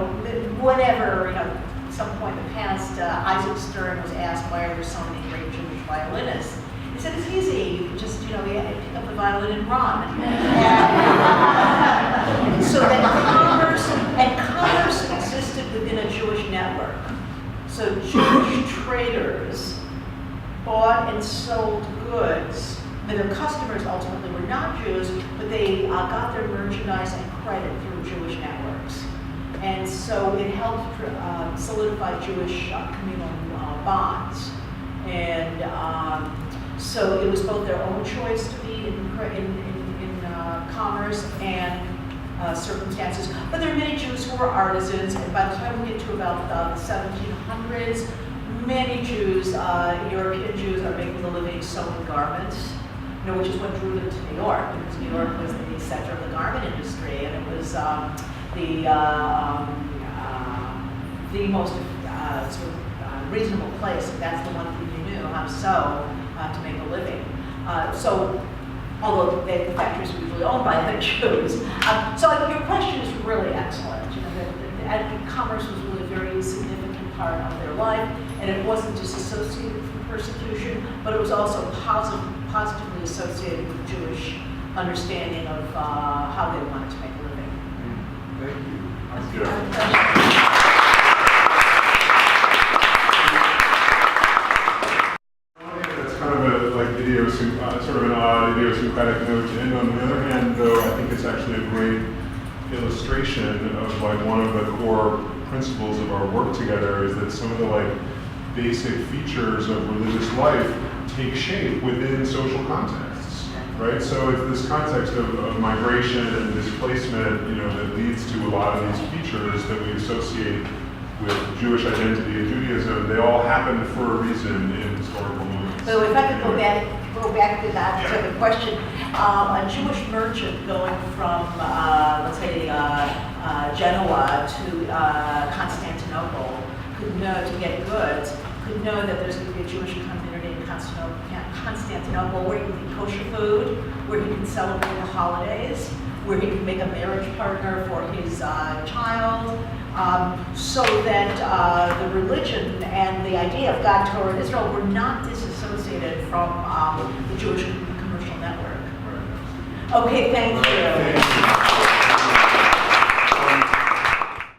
whenever, you know, at some point in the past, Isaac Stern was asked, why are there so many great Jewish violinists? He said, it's easy, you can just, you know, pick up the violin and run. And so that commerce existed within a Jewish network. So Jewish traders bought and sold goods. And their customers ultimately were not Jews, but they got their merchandise and credit through Jewish networks. And so it helped solidify Jewish communal bonds. And so it was both their own choice to be in commerce and circumstances. But there are many Jews who were artisans, and by the time we get to about the 1700s, many Jews, European Jews, are making a living sewing garments, you know, which is what drew them to New York, because New York was the center of the garment industry, and it was the most sort of reasonable place, if that's the one thing you knew how to sew to make a living. So, although the factories were usually owned by the Jews. So your question is really excellent. You know, that commerce was really a very significant part of their life, and it wasn't disassociated from persecution, but it was also positively associated with Jewish understanding of how they wanted to make a living. Thank you. That's kind of a like sort of an odd idiosyncratic note to end on. On the other hand, though, I think it's actually a great illustration of like one of the core principles of our work together is that some of the like basic features of religious life take shape within social contexts, right? So it's this context of migration and displacement, you know, that leads to a lot of these features that we associate with Jewish identity and Judaism. They all happen for a reason in historical moments. So if I could go back to that to the question, a Jewish merchant going from, let's say, Genoa to Constantinople could know to get goods, could know that there's going to be a Jewish community in Constantinople where he can eat kosher food, where he can celebrate the holidays, where he can make a marriage partner for his child, so that the religion and the idea of God, Torah, and Israel were not disassociated from the Jewish commercial network. Okay, thank you.